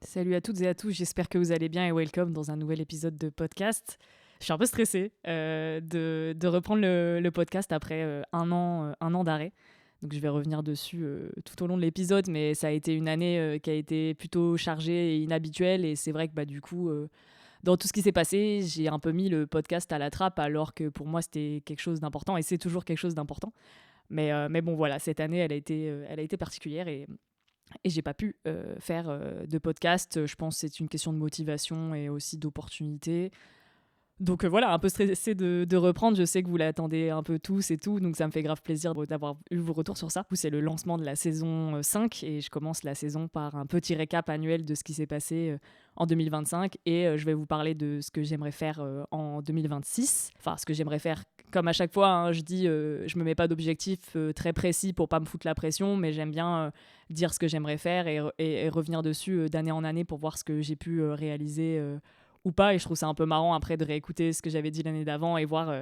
Salut à toutes et à tous, j'espère que vous allez bien et welcome dans un nouvel épisode de podcast. Je suis un peu stressée de reprendre le podcast après un an d'arrêt. Donc je vais revenir dessus tout au long de l'épisode, mais ça a été une année qui a été plutôt chargée et inhabituelle. Et c'est vrai que du coup, dans tout ce qui s'est passé, j'ai un peu mis le podcast à la trappe alors que pour moi c'était quelque chose d'important et c'est toujours quelque chose d'important. Mais bon voilà, cette année elle a été particulière et j'ai pas pu faire de podcast. Je pense que c'est une question de motivation et aussi d'opportunité. Donc voilà, un peu stressé de reprendre. Je sais que vous l'attendez un peu tous et tout, donc ça me fait grave plaisir d'avoir eu vos retours sur ça. C'est le lancement de la saison 5 et je commence la saison par un petit récap annuel de ce qui s'est passé en 2025 et je vais vous parler de ce que j'aimerais faire en 2026. Enfin, ce que j'aimerais faire, comme à chaque fois, hein, je dis, je me mets pas d'objectif très précis pour pas me foutre la pression, mais j'aime bien dire ce que j'aimerais faire et revenir dessus d'année en année pour voir ce que j'ai pu réaliser ou pas, et je trouve ça un peu marrant après de réécouter ce que j'avais dit l'année d'avant et voir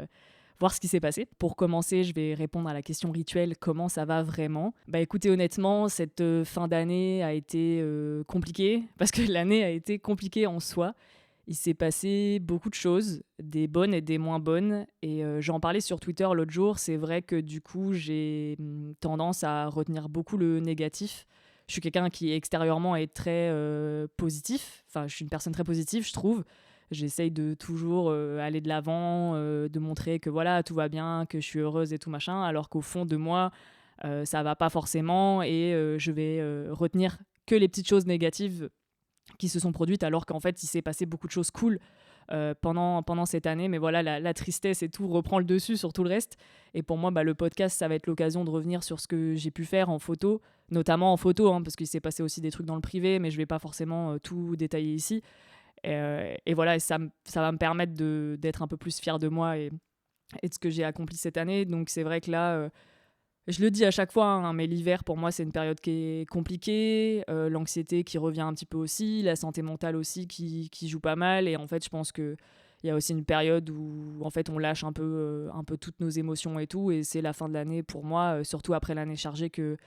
ce qui s'est passé. Pour commencer, je vais répondre à la question rituelle, comment ça va vraiment. Écoutez, honnêtement, cette fin d'année a été compliquée, parce que l'année a été compliquée en soi. Il s'est passé beaucoup de choses, des bonnes et des moins bonnes, et j'en parlais sur Twitter l'autre jour. C'est vrai que du coup, j'ai tendance à retenir beaucoup le négatif. Je suis quelqu'un qui extérieurement est très positif. Enfin, je suis une personne très positive, je trouve. J'essaye de toujours aller de l'avant, de montrer que voilà, tout va bien, que je suis heureuse et tout machin, alors qu'au fond de moi, ça va pas forcément et je vais retenir que les petites choses négatives qui se sont produites, alors qu'en fait, il s'est passé beaucoup de choses cool pendant cette année. Mais voilà, la tristesse et tout reprend le dessus sur tout le reste. Et pour moi, le podcast, ça va être l'occasion de revenir sur ce que j'ai pu faire en photo, notamment en photo, hein, parce qu'il s'est passé aussi des trucs dans le privé, mais je vais pas forcément tout détailler ici. Et voilà, ça va me permettre d'être un peu plus fière de moi et de ce que j'ai accompli cette année. Donc c'est vrai que là, je le dis à chaque fois, hein, mais l'hiver, pour moi, c'est une période qui est compliquée. L'anxiété qui revient un petit peu aussi, la santé mentale aussi qui joue pas mal. Et en fait, je pense qu'il y a aussi une période où en fait, on lâche un peu toutes nos émotions et tout. Et c'est la fin de l'année pour moi, surtout après l'année chargée que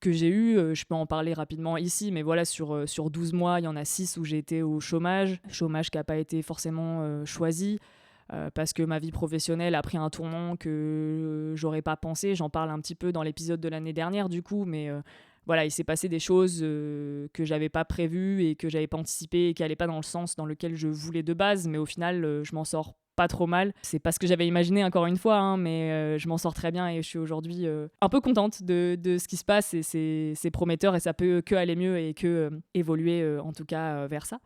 j'ai eue. Je peux en parler rapidement ici, mais voilà, sur 12 mois, il y en a 6 où j'ai été au chômage. Chômage qui n'a pas été forcément choisi. Parce que ma vie professionnelle a pris un tournant que j'aurais pas pensé. J'en parle un petit peu dans l'épisode de l'année dernière du coup, mais voilà, il s'est passé des choses que j'avais pas prévues et que j'avais pas anticipées et qui allaient pas dans le sens dans lequel je voulais de base, mais au final, je m'en sors pas trop mal. C'est pas ce que j'avais imaginé encore une fois, hein, mais je m'en sors très bien et je suis aujourd'hui un peu contente de ce qui se passe et c'est prometteur et ça peut que aller mieux et que évoluer en tout cas vers ça.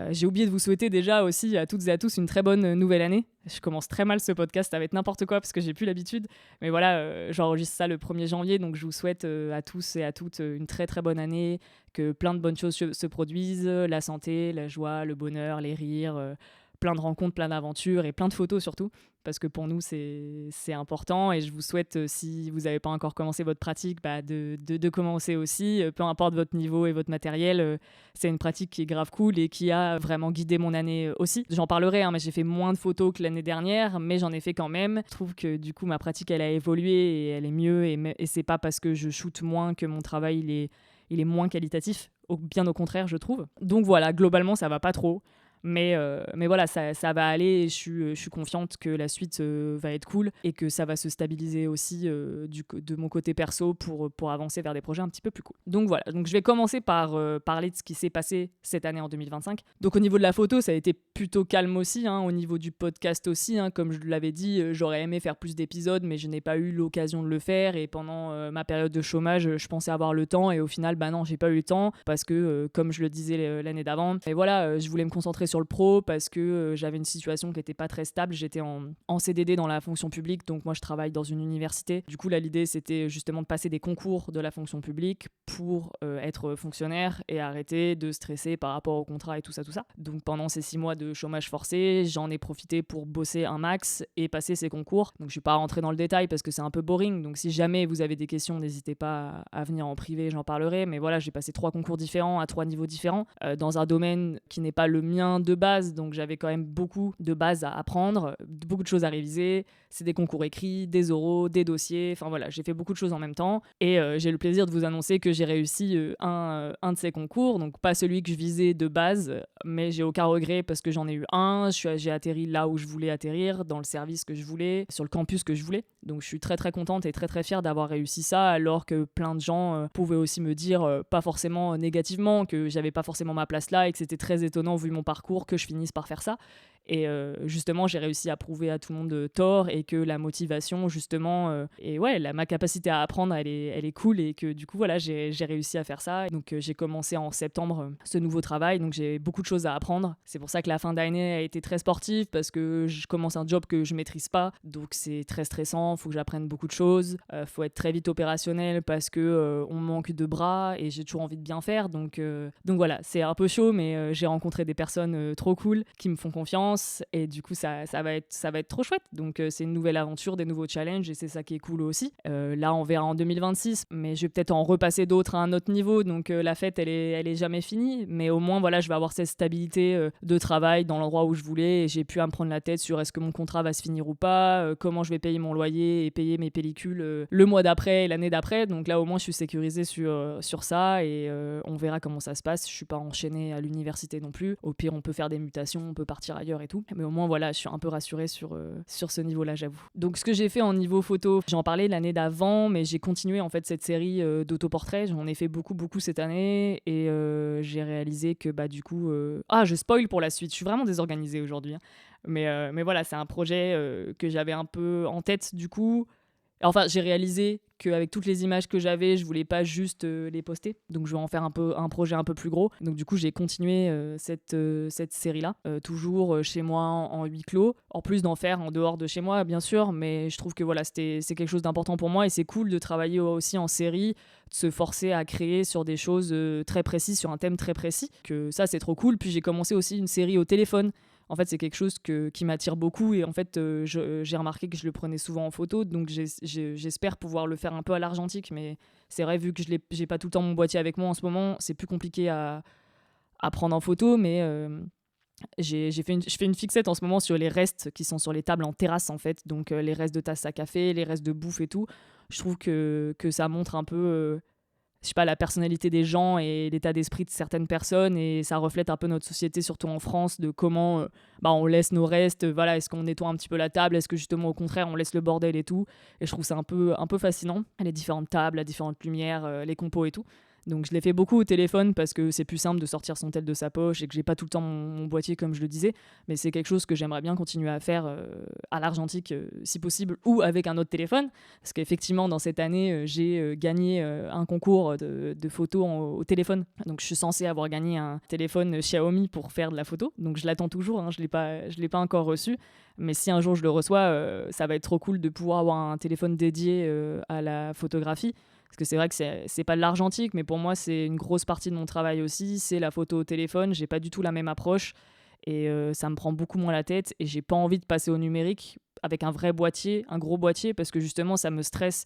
J'ai oublié de vous souhaiter déjà aussi à toutes et à tous une très bonne nouvelle année. Je commence très mal ce podcast, ça va être n'importe quoi parce que j'ai plus l'habitude. Mais voilà, j'enregistre ça le 1er janvier, donc je vous souhaite à tous et à toutes une très très bonne année, que plein de bonnes choses se produisent, la santé, la joie, le bonheur, les rires, plein de rencontres, plein d'aventures et plein de photos surtout, parce que pour nous c'est important et je vous souhaite, si vous n'avez pas encore commencé votre pratique, de commencer aussi, peu importe votre niveau et votre matériel. C'est une pratique qui est grave cool et qui a vraiment guidé mon année aussi. J'en parlerai, hein, mais j'ai fait moins de photos que l'année dernière, mais j'en ai fait quand même. Je trouve que du coup ma pratique elle a évolué et elle est mieux et c'est pas parce que je shoote moins que mon travail il est moins qualitatif, bien au contraire je trouve. Donc voilà, globalement ça va pas trop. Mais voilà, ça va aller et je suis confiante que la suite va être cool et que ça va se stabiliser aussi de mon côté perso pour avancer vers des projets un petit peu plus cool. Donc voilà, donc je vais commencer par parler de ce qui s'est passé cette année en 2025. Donc au niveau de la photo, ça a été plutôt calme aussi, hein, au niveau du podcast aussi, hein, comme je l'avais dit, j'aurais aimé faire plus d'épisodes, mais je n'ai pas eu l'occasion de le faire et pendant ma période de chômage, je pensais avoir le temps et au final, non, j'ai pas eu le temps parce que, comme je le disais l'année d'avant, et voilà, je voulais me concentrer sur le pro parce que j'avais une situation qui n'était pas très stable. J'étais en CDD dans la fonction publique, donc moi je travaille dans une université. Du coup là l'idée c'était justement de passer des concours de la fonction publique pour être fonctionnaire et arrêter de stresser par rapport au contrat et tout ça. Donc pendant ces 6 mois de chômage forcé, j'en ai profité pour bosser un max et passer ces concours. Donc je suis pas rentrée dans le détail parce que c'est un peu boring, donc si jamais vous avez des questions, n'hésitez pas à venir en privé, j'en parlerai. Mais voilà, j'ai passé 3 concours différents à 3 niveaux différents, dans un domaine qui n'est pas le mien de base, donc j'avais quand même beaucoup de bases à apprendre, beaucoup de choses à réviser. C'est des concours écrits, des oraux, des dossiers, enfin voilà, j'ai fait beaucoup de choses en même temps. Et j'ai le plaisir de vous annoncer que j'ai réussi un de ces concours, donc pas celui que je visais de base, mais j'ai aucun regret parce que j'en ai eu un. J'ai atterri là où je voulais atterrir, dans le service que je voulais, sur le campus que je voulais. Donc je suis très très contente et très très fière d'avoir réussi ça, alors que plein de gens pouvaient aussi me dire, pas forcément négativement, que j'avais pas forcément ma place là et que c'était très étonnant vu mon parcours que je finisse par faire ça. Et justement, j'ai réussi à prouver à tout le monde tort et que la motivation, justement, et ouais, ma capacité à apprendre, elle est cool et que du coup, voilà, j'ai réussi à faire ça. Donc, j'ai commencé en septembre ce nouveau travail, donc j'ai beaucoup de choses à apprendre. C'est pour ça que la fin d'année a été très sportive parce que je commence un job que je maîtrise pas, donc c'est très stressant, faut que j'apprenne beaucoup de choses, faut être très vite opérationnel parce que on manque de bras et j'ai toujours envie de bien faire. Donc voilà, c'est un peu chaud, mais j'ai rencontré des personnes trop cool qui me font confiance. Et du coup ça va être trop chouette, donc c'est une nouvelle aventure, des nouveaux challenges et c'est ça qui est cool aussi. Là on verra en 2026, mais je vais peut-être en repasser d'autres à un autre niveau, donc la fête elle est jamais finie, mais au moins voilà, je vais avoir cette stabilité de travail dans l'endroit où je voulais et j'ai pu à me prendre la tête sur est-ce que mon contrat va se finir ou pas, comment je vais payer mon loyer et payer mes pellicules le mois d'après et l'année d'après. Donc là au moins je suis sécurisée sur ça et on verra comment ça se passe. Je suis pas enchaînée à l'université non plus, au pire on peut faire des mutations, on peut partir ailleurs et tout, mais au moins voilà, je suis un peu rassurée sur ce niveau-là, j'avoue. Donc ce que j'ai fait en niveau photo, j'en parlais l'année d'avant, mais j'ai continué en fait cette série d'autoportraits. J'en ai fait beaucoup cette année et j'ai réalisé que bah du coup je spoil pour la suite, je suis vraiment désorganisée aujourd'hui, hein. Mais voilà, c'est un projet que j'avais un peu en tête du coup. Enfin, j'ai réalisé qu'avec toutes les images que j'avais, je voulais pas juste les poster. Donc, je vais en faire un projet un peu plus gros. Donc, du coup, j'ai continué cette série-là, toujours chez moi en huis clos. En plus d'en faire en dehors de chez moi, bien sûr. Mais je trouve que voilà, c'est quelque chose d'important pour moi. Et c'est cool de travailler aussi en série, de se forcer à créer sur des choses très précises, sur un thème très précis. Que ça, c'est trop cool. Puis, j'ai commencé aussi une série au téléphone. En fait, c'est quelque chose qui m'attire beaucoup et en fait, j'ai remarqué que je le prenais souvent en photo, donc j'espère pouvoir le faire un peu à l'argentique, mais c'est vrai, vu que j'ai pas tout le temps mon boîtier avec moi en ce moment, c'est plus compliqué à prendre en photo, mais je fais une fixette en ce moment sur les restes qui sont sur les tables en terrasse, en fait, donc les restes de tasses à café, les restes de bouffe et tout. Je trouve que ça montre un peu je sais pas, la personnalité des gens et l'état d'esprit de certaines personnes, et ça reflète un peu notre société, surtout en France, de comment on laisse nos restes, voilà, est-ce qu'on nettoie un petit peu la table, est-ce que justement au contraire on laisse le bordel et tout. Et je trouve ça un peu fascinant, les différentes tables, les différentes lumières, les compos et tout. Donc je l'ai fait beaucoup au téléphone parce que c'est plus simple de sortir son tel de sa poche et que j'ai pas tout le temps mon boîtier comme je le disais, mais c'est quelque chose que j'aimerais bien continuer à faire à l'argentique si possible, ou avec un autre téléphone, parce qu'effectivement dans cette année j'ai gagné un concours de photos au téléphone, donc je suis censée avoir gagné un téléphone Xiaomi pour faire de la photo, donc je l'attends toujours, hein, je l'ai pas encore reçu, mais si un jour je le reçois, ça va être trop cool de pouvoir avoir un téléphone dédié à la photographie. Parce que c'est vrai que c'est pas de l'argentique, mais pour moi, c'est une grosse partie de mon travail aussi. C'est la photo au téléphone. J'ai pas du tout la même approche. Et ça me prend beaucoup moins la tête. Et j'ai pas envie de passer au numérique avec un vrai boîtier, un gros boîtier, parce que justement, ça me stresse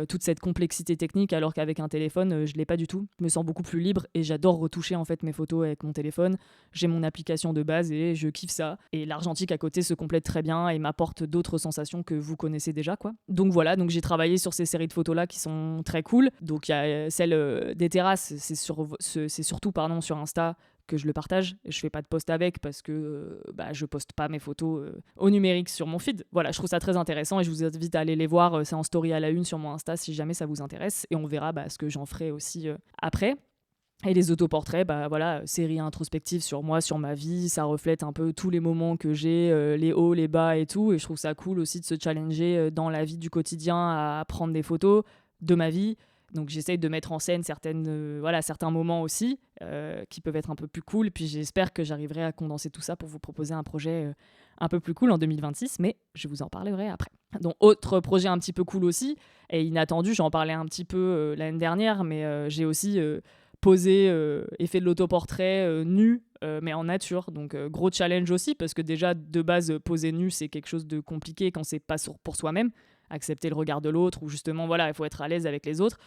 toute cette complexité technique, alors qu'avec un téléphone, je l'ai pas du tout. Je me sens beaucoup plus libre et j'adore retoucher en fait mes photos avec mon téléphone. J'ai mon application de base et je kiffe ça. Et l'argentique à côté se complète très bien et m'apporte d'autres sensations que vous connaissez déjà, quoi. Donc voilà, donc j'ai travaillé sur ces séries de photos là qui sont très cool. Donc il y a celle des terrasses, c'est surtout sur Insta que je le partage. Je fais pas de post avec parce que je poste pas mes photos au numérique sur mon feed. Voilà, je trouve ça très intéressant et je vous invite à aller les voir. C'est en story à la une sur mon Insta si jamais ça vous intéresse, et on verra ce que j'en ferai aussi après. Et les autoportraits, série introspective sur moi, sur ma vie, ça reflète un peu tous les moments que j'ai, les hauts, les bas et tout, et je trouve ça cool aussi de se challenger dans la vie du quotidien à prendre des photos de ma vie. Donc j'essaye de mettre en scène certains moments aussi qui peuvent être un peu plus cool, puis j'espère que j'arriverai à condenser tout ça pour vous proposer un projet un peu plus cool en 2026, mais je vous en parlerai après. Donc autre projet un petit peu cool aussi, et inattendu, j'en parlais un petit peu l'année dernière, mais j'ai aussi posé et fait de l'autoportrait nu mais en nature. Donc gros challenge aussi, parce que déjà de base poser nu c'est quelque chose de compliqué quand c'est pas pour soi-même, accepter le regard de l'autre, ou justement voilà, il faut être à l'aise avec les autres.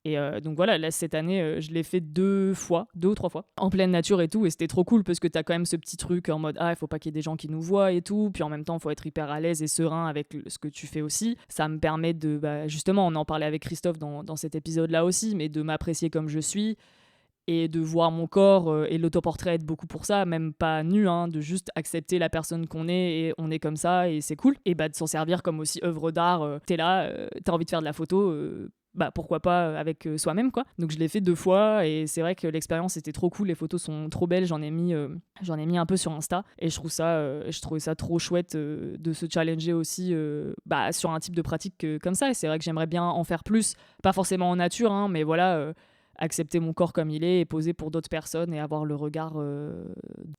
Et donc voilà, là cette année je l'ai fait 2 ou 3 fois en pleine nature et tout, et c'était trop cool parce que t'as quand même ce petit truc en mode il faut pas qu'il y ait des gens qui nous voient et tout, puis en même temps il faut être hyper à l'aise et serein avec ce que tu fais aussi. Ça me permet de justement, on en parlait avec Christophe dans cet épisode là aussi, mais de m'apprécier comme je suis et de voir mon corps, et l'autoportrait aide beaucoup pour ça, même pas nu, hein, de juste accepter la personne qu'on est, et on est comme ça et c'est cool, et de s'en servir comme aussi œuvre d'art. T'es là, t'as envie de faire de la photo, pourquoi pas avec soi-même quoi. Donc je l'ai fait 2 fois et c'est vrai que l'expérience était trop cool, les photos sont trop belles, j'en ai mis un peu sur Insta, et je trouvais ça trop chouette de se challenger aussi sur un type de pratique comme ça, et c'est vrai que j'aimerais bien en faire plus, pas forcément en nature, hein, mais voilà, accepter mon corps comme il est et poser pour d'autres personnes et avoir le regard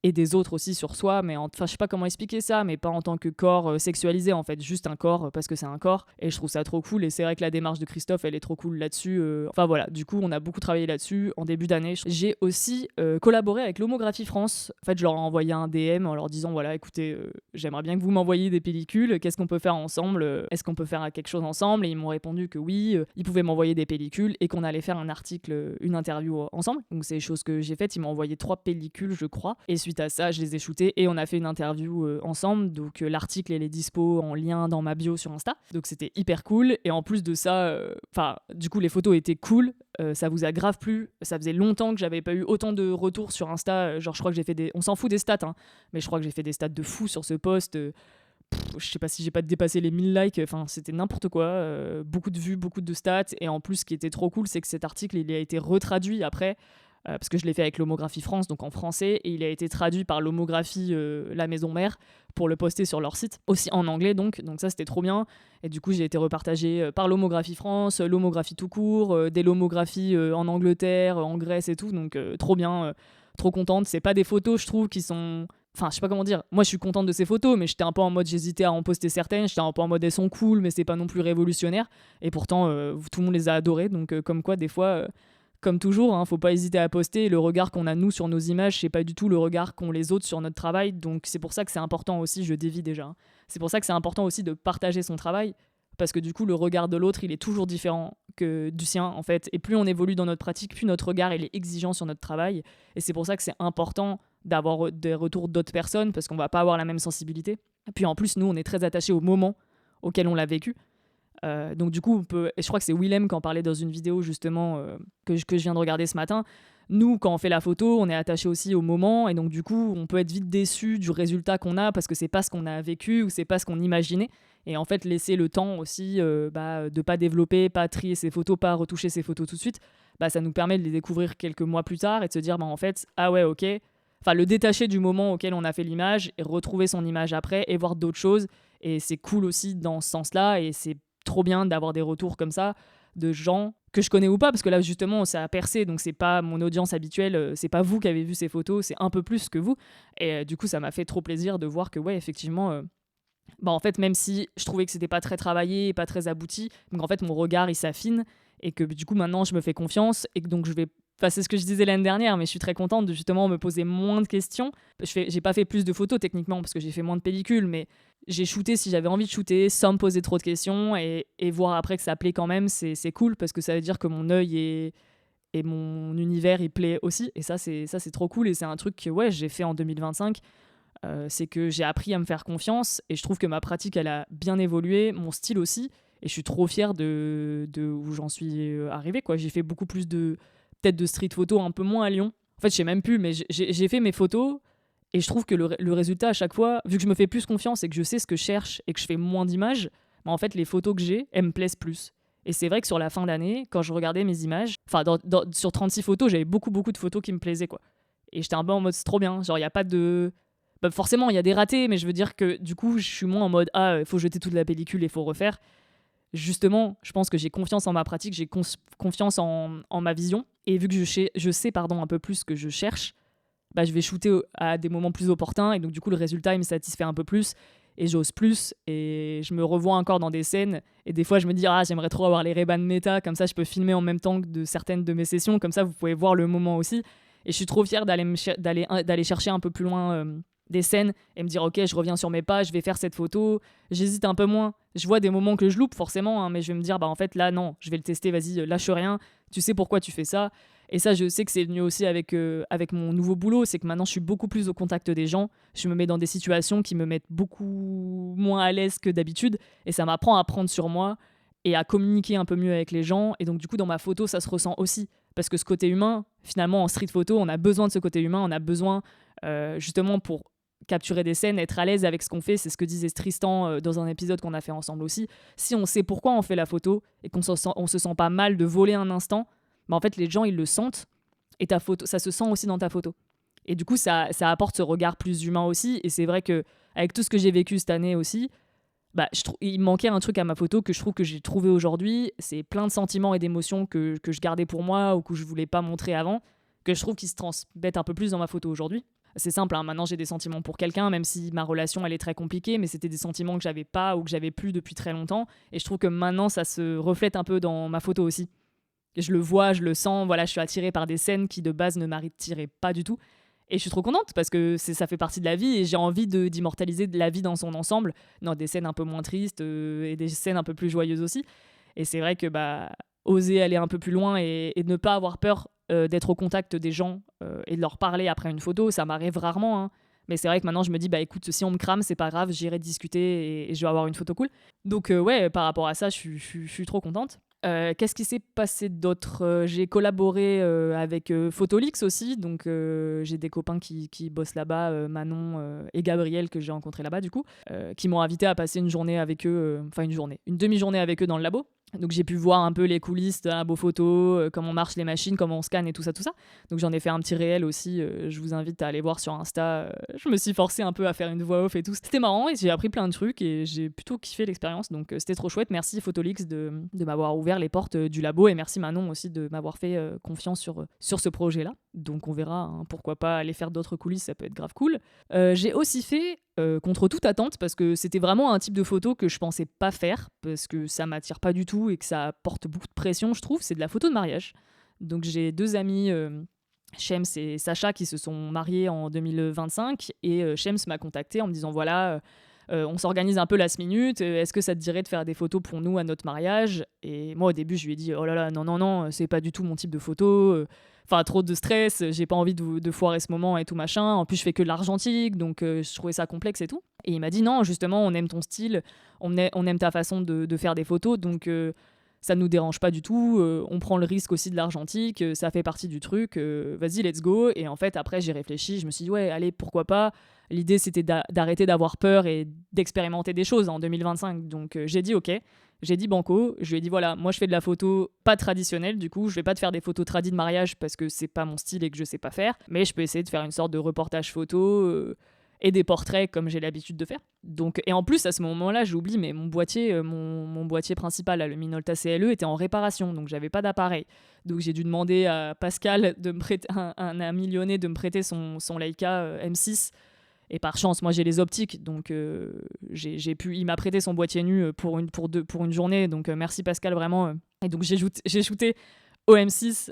et des autres aussi sur soi, mais je sais pas comment expliquer ça, mais pas en tant que corps sexualisé en fait, juste un corps parce que c'est un corps, et je trouve ça trop cool, et c'est vrai que la démarche de Christophe elle est trop cool là-dessus. Enfin voilà, du coup on a beaucoup travaillé là-dessus en début d'année. J'ai aussi collaboré avec l'Homographie France. En fait je leur ai envoyé un DM en leur disant voilà écoutez, j'aimerais bien que vous m'envoyiez des pellicules, qu'est-ce qu'on peut faire ensemble, est-ce qu'on peut faire quelque chose ensemble, et ils m'ont répondu que oui, ils pouvaient m'envoyer des pellicules et qu'on allait faire un article, une interview ensemble. Donc c'est les choses que j'ai faites, ils m'ont envoyé 3 pellicules je crois, et suite à ça je les ai shootées et on a fait une interview ensemble. Donc l'article elle est dispo en lien dans ma bio sur Insta, donc c'était hyper cool. Et en plus de ça, du coup les photos étaient cool, ça vous a grave plu, ça faisait longtemps que j'avais pas eu autant de retours sur Insta, genre je crois que j'ai fait on s'en fout des stats hein, mais je crois que j'ai fait des stats de fou sur ce post. Je sais pas si j'ai pas dépassé les 1000 likes, enfin c'était n'importe quoi, beaucoup de vues, beaucoup de stats, et en plus ce qui était trop cool c'est que cet article il a été retraduit après, parce que je l'ai fait avec l'Homographie France, donc en français, et il a été traduit par l'Homographie La Maison Mère pour le poster sur leur site, aussi en anglais donc ça c'était trop bien, et du coup j'ai été repartagé par l'Homographie France, l'Homographie tout court, des Lomographies en Angleterre, en Grèce et tout, donc trop bien, trop contente. C'est pas des photos je trouve qui sont... Enfin, je sais pas comment dire. Moi, je suis contente de ces photos, mais j'étais un peu en mode, j'hésitais à en poster certaines. J'étais un peu en mode, elles sont cool, mais c'est pas non plus révolutionnaire. Et pourtant, tout le monde les a adorées. Donc, comme quoi, des fois, comme toujours, hein, faut pas hésiter à poster. Le regard qu'on a, nous, sur nos images, c'est pas du tout le regard qu'ont les autres sur notre travail. Donc, c'est pour ça que c'est important aussi, je dévie déjà, hein. C'est pour ça que c'est important aussi de partager son travail. Parce que du coup, le regard de l'autre, il est toujours différent que du sien, en fait. Et plus on évolue dans notre pratique, plus notre regard, il est exigeant sur notre travail. Et c'est pour ça que c'est important d'avoir des retours d'autres personnes, parce qu'on va pas avoir la même sensibilité. Et puis en plus, nous, on est très attachés au moment auquel on l'a vécu. Donc du coup, on peut... Et je crois que c'est Willem qui en parlait dans une vidéo, justement, que je viens de regarder ce matin. Nous, quand on fait la photo, on est attaché aussi au moment, et donc du coup, on peut être vite déçu du résultat qu'on a, parce que c'est pas ce qu'on a vécu, ou c'est pas ce qu'on imaginait. Et en fait, laisser le temps aussi de pas développer, pas trier ses photos, pas retoucher ses photos tout de suite, ça nous permet de les découvrir quelques mois plus tard et de se dire, en fait, ah ouais, ok. Enfin, le détacher du moment auquel on a fait l'image et retrouver son image après et voir d'autres choses. Et c'est cool aussi dans ce sens-là, et c'est trop bien d'avoir des retours comme ça de gens que je connais ou pas, parce que là justement ça a percé, donc c'est pas mon audience habituelle, c'est pas vous qui avez vu ces photos, c'est un peu plus que vous, et du coup ça m'a fait trop plaisir de voir que ouais effectivement en fait même si je trouvais que c'était pas très travaillé, pas très abouti, donc en fait mon regard il s'affine, et que du coup maintenant je me fais confiance, et que donc je vais... Enfin, c'est ce que je disais l'année dernière, mais je suis très contente de justement me poser moins de questions. J'ai pas fait plus de photos techniquement parce que j'ai fait moins de pellicules, mais j'ai shooté si j'avais envie de shooter sans me poser trop de questions, et voir après que ça plaît quand même, c'est cool, parce que ça veut dire que mon œil et mon univers il plaît aussi, et ça c'est trop cool, et c'est un truc que ouais, j'ai fait en 2025. C'est que j'ai appris à me faire confiance, et je trouve que ma pratique elle a bien évolué, mon style aussi, et je suis trop fière de où j'en suis arrivée, quoi. J'ai fait beaucoup plus peut-être de street photo, un peu moins à Lyon. En fait, je sais même plus, mais j'ai fait mes photos, et je trouve que le résultat à chaque fois, vu que je me fais plus confiance et que je sais ce que je cherche et que je fais moins d'images, en fait, les photos que j'ai, elles me plaisent plus. Et c'est vrai que sur la fin d'année, quand je regardais mes images, sur 36 photos, j'avais beaucoup de photos qui me plaisaient, quoi. Et j'étais un peu en mode, c'est trop bien. Genre, il n'y a pas de... forcément, il y a des ratés, mais je veux dire que du coup, je suis moins en mode, il faut jeter toute la pellicule et il faut refaire. Justement, je pense que j'ai confiance en ma pratique, j'ai confiance en ma vision, et vu que je sais un peu plus ce que je cherche, je vais shooter à des moments plus opportuns, et donc du coup le résultat il me satisfait un peu plus, et j'ose plus, et je me revois encore dans des scènes, et des fois je me dis j'aimerais trop avoir les Ray-Ban méta, comme ça je peux filmer en même temps que de certaines de mes sessions, comme ça vous pouvez voir le moment aussi, Et je suis trop fière d'aller chercher un peu plus loin des scènes et me dire ok, je reviens sur mes pas, je vais faire cette photo. J'hésite un peu moins. Je vois des moments que je loupe forcément, hein, mais je vais me dire bah en fait là non, je vais le tester, vas-y, lâche rien. Tu sais pourquoi tu fais ça. Et ça, je sais que c'est venu aussi avec mon nouveau boulot, c'est que maintenant je suis beaucoup plus au contact des gens. Je me mets dans des situations qui me mettent beaucoup moins à l'aise que d'habitude et ça m'apprend à prendre sur moi et à communiquer un peu mieux avec les gens. Et donc du coup dans ma photo ça se ressent aussi parce que ce côté humain, finalement en street photo, on a besoin de ce côté humain, on a besoin justement pour capturer des scènes, être à l'aise avec ce qu'on fait. C'est ce que disait Tristan dans un épisode qu'on a fait ensemble aussi. Si on sait pourquoi on fait la photo et on se sent pas mal de voler un instant, bah en fait les gens ils le sentent et ta photo, ça se sent aussi dans ta photo. Et du coup ça apporte ce regard plus humain aussi. Et c'est vrai que avec tout ce que j'ai vécu cette année aussi, bah, il manquait un truc à ma photo que je trouve que j'ai trouvé aujourd'hui. C'est plein de sentiments et d'émotions que je gardais pour moi ou que je voulais pas montrer avant, que je trouve qu'ils se transmettent un peu plus dans ma photo aujourd'hui. C'est simple, hein, maintenant j'ai des sentiments pour quelqu'un, même si ma relation elle est très compliquée, mais c'était des sentiments que j'avais pas ou que j'avais plus depuis très longtemps. Et je trouve que maintenant ça se reflète un peu dans ma photo aussi. Et je le vois, je le sens, voilà, je suis attirée par des scènes qui de base ne m'attiraient pas du tout. Et je suis trop contente parce que ça fait partie de la vie et j'ai envie d'immortaliser la vie dans son ensemble, dans des scènes un peu moins tristes et des scènes un peu plus joyeuses aussi. Et c'est vrai que bah, oser aller un peu plus loin et ne pas avoir peur d'être au contact des gens et de leur parler après une photo, ça m'arrive rarement, hein. Mais c'est vrai que maintenant je me dis, bah écoute, si on me crame, c'est pas grave, j'irai discuter et je vais avoir une photo cool. Donc ouais, par rapport à ça, je suis trop contente. Qu'est-ce qui s'est passé d'autre? J'ai collaboré avec Photolix aussi, donc j'ai des copains qui bossent là-bas, Manon et Gabriel que j'ai rencontrés là-bas du coup, qui m'ont invité à passer une journée avec eux, une demi-journée avec eux dans le labo. Donc j'ai pu voir un peu les coulisses d'un labo photo, comment marchent les machines, comment on scanne et tout ça, tout ça. Donc j'en ai fait un petit réel aussi, je vous invite à aller voir sur Insta. Je me suis forcée un peu à faire une voix off et tout. C'était marrant et j'ai appris plein de trucs et j'ai plutôt kiffé l'expérience. Donc c'était trop chouette. Merci Photolix de m'avoir ouvert les portes du labo et merci Manon aussi de m'avoir fait confiance sur ce projet-là. Donc on verra, hein, pourquoi pas aller faire d'autres coulisses, ça peut être grave cool. J'ai aussi fait contre toute attente parce que c'était vraiment un type de photo que je pensais pas faire parce que ça m'attire pas du tout et que ça apporte beaucoup de pression, je trouve. C'est de la photo de mariage. Donc j'ai deux amis, Shems et Sacha, qui se sont mariés en 2025 et Shems m'a contacté en me disant voilà, on s'organise un peu last minute, est-ce que ça te dirait de faire des photos pour nous à notre mariage? Et moi au début je lui ai dit oh là là, non, c'est pas du tout mon type de photo, enfin trop de stress, j'ai pas envie de foirer ce moment et tout machin, en plus je fais que de l'argentique donc je trouvais ça complexe et tout. Et il m'a dit non, justement on aime ton style, on aime ta façon de faire des photos, donc ça nous dérange pas du tout, on prend le risque aussi de l'argentique, ça fait partie du truc, vas-y let's go. Et en fait après j'ai réfléchi, je me suis dit ouais allez pourquoi pas. L'idée c'était d'arrêter d'avoir peur et d'expérimenter des choses en 2025, donc j'ai dit ok. J'ai dit banco, je lui ai dit voilà, moi je fais de la photo pas traditionnelle, du coup je vais pas te faire des photos tradies de mariage parce que c'est pas mon style et que je sais pas faire, mais je peux essayer de faire une sorte de reportage photo et des portraits comme j'ai l'habitude de faire. Donc, et en plus à ce moment-là j'oublie, mais mon boîtier, mon boîtier principal, là, le Minolta CLE, était en réparation, donc j'avais pas d'appareil. Donc j'ai dû demander à Pascal de me prêter, un ami lyonnais, de me prêter son Leica M6. Et par chance, moi j'ai les optiques, donc il m'a prêté son boîtier nu pour une journée, donc merci Pascal vraiment. Et donc j'ai shooté au M6,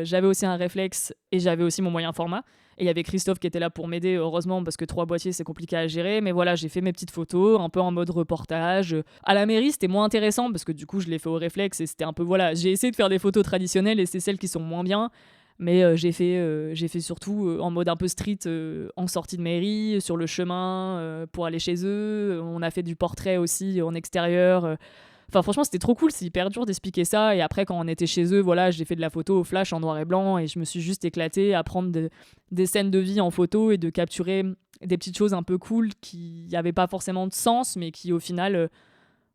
j'avais aussi un réflexe et j'avais aussi mon moyen format. Et il y avait Christophe qui était là pour m'aider, heureusement, parce que 3 boîtiers c'est compliqué à gérer. Mais voilà, j'ai fait mes petites photos, un peu en mode reportage. À la mairie, c'était moins intéressant parce que du coup, je l'ai fait au réflexe et c'était un peu voilà. J'ai essayé de faire des photos traditionnelles et c'est celles qui sont moins bien. Mais j'ai fait surtout en mode un peu street en sortie de mairie, sur le chemin pour aller chez eux. On a fait du portrait aussi en extérieur. Enfin, franchement, c'était trop cool. C'est hyper dur d'expliquer ça. Et après, quand on était chez eux, voilà, j'ai fait de la photo au flash en noir et blanc et je me suis juste éclatée à prendre des scènes de vie en photo et de capturer des petites choses un peu cool qui n'avaient pas forcément de sens, mais qui au final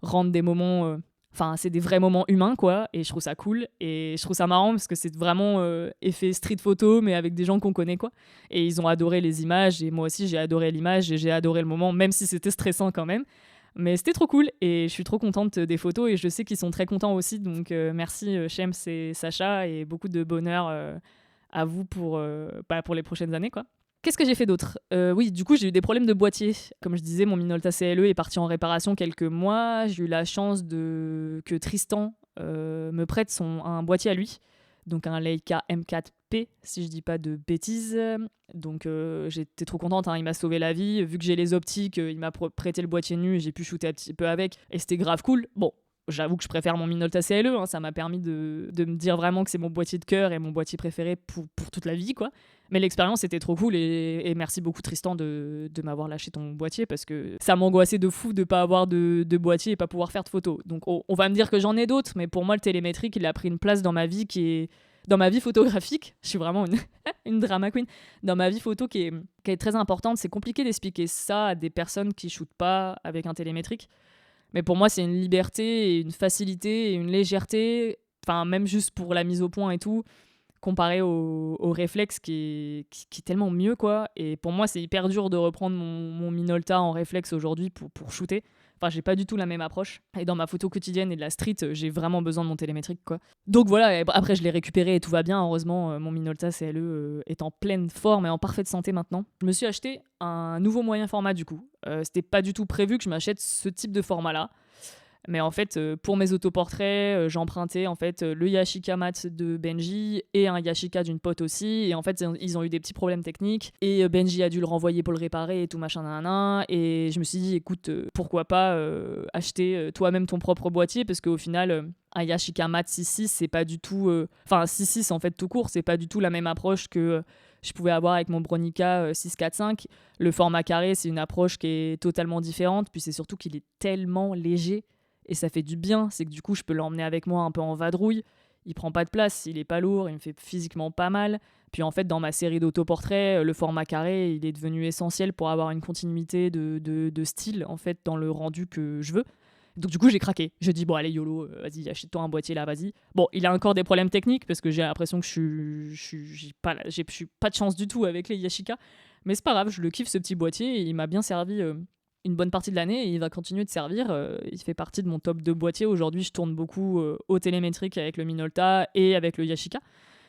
rendent des moments. Enfin, c'est des vrais moments humains, quoi, et je trouve ça cool. Et je trouve ça marrant parce que c'est vraiment effet street photo, mais avec des gens qu'on connaît, quoi. Et ils ont adoré les images, et moi aussi j'ai adoré l'image, et j'ai adoré le moment, même si c'était stressant quand même. Mais c'était trop cool, et je suis trop contente des photos, et je sais qu'ils sont très contents aussi, donc merci Shems et Sacha, et beaucoup de bonheur à vous pour les prochaines années, quoi. Qu'est-ce que j'ai fait d'autre? Oui, du coup, j'ai eu des problèmes de boîtier. Comme je disais, mon Minolta CLE est parti en réparation quelques mois. J'ai eu la chance que Tristan me prête un boîtier à lui. donc un Leica M4P, si je dis pas de bêtises. Donc j'étais trop contente, il m'a sauvé la vie. Vu que j'ai les optiques, il m'a prêté le boîtier nu et j'ai pu shooter un petit peu avec. Et c'était grave cool. Bon, j'avoue que je préfère mon Minolta CLE, ça m'a permis de me dire vraiment que c'est mon boîtier de cœur et mon boîtier préféré pour toute la vie, quoi. Mais l'expérience était trop cool et merci beaucoup Tristan de m'avoir lâché ton boîtier parce que ça m'angoissait de fou de pas avoir de boîtier et pas pouvoir faire de photos. Donc on va me dire que j'en ai d'autres, mais pour moi le télémétrique il a pris une place dans ma vie dans ma vie photographique. Je suis vraiment une drama queen. Dans ma vie photo qui est très importante. C'est compliqué d'expliquer ça à des personnes qui shootent pas avec un télémétrique. Mais pour moi, c'est une liberté et une facilité et une légèreté, enfin même juste pour la mise au point et tout, comparé au réflexe qui est tellement mieux, quoi. Et pour moi, c'est hyper dur de reprendre mon Minolta en réflexe aujourd'hui pour shooter. Enfin, j'ai pas du tout la même approche. Et dans ma photo quotidienne et de la street, j'ai vraiment besoin de mon télémétrique, quoi. Donc voilà, et après je l'ai récupéré et tout va bien. Heureusement, mon Minolta CLE est en pleine forme et en parfaite santé maintenant. Je me suis acheté un nouveau moyen format du coup. C'était pas du tout prévu que je m'achète ce type de format-là. Mais en fait, pour mes autoportraits, j'empruntais en fait le Yashica mat de Benji et un Yashica d'une pote aussi. Et en fait, ils ont eu des petits problèmes techniques. Et Benji a dû le renvoyer pour le réparer et tout machin nanana. Et je me suis dit, écoute, pourquoi pas acheter toi-même ton propre boîtier parce qu'au final, un Yashica mat 6.6, c'est pas du tout... Enfin, 6.6 en fait tout court, c'est pas du tout la même approche que... je pouvais avoir avec mon Bronica 645. Le format carré, c'est une approche qui est totalement différente. Puis c'est surtout qu'il est tellement léger. Et ça fait du bien, c'est que du coup, je peux l'emmener avec moi un peu en vadrouille. Il prend pas de place, il est pas lourd, il me fait physiquement pas mal. Puis en fait, dans ma série d'autoportraits, le format carré, il est devenu essentiel pour avoir une continuité de style, en fait, dans le rendu que je veux. Donc du coup, j'ai craqué. J'ai dit, bon, allez, YOLO, vas-y, achète-toi un boîtier là, vas-y. Bon, il a encore des problèmes techniques, parce que j'ai l'impression que j'ai pas de chance du tout avec les Yashica. Mais c'est pas grave, je le kiffe, ce petit boîtier, et il m'a bien servi... une bonne partie de l'année et il va continuer de servir. Il fait partie de mon top de boîtiers. Aujourd'hui, je tourne beaucoup au télémétrique avec le Minolta et avec le Yashica.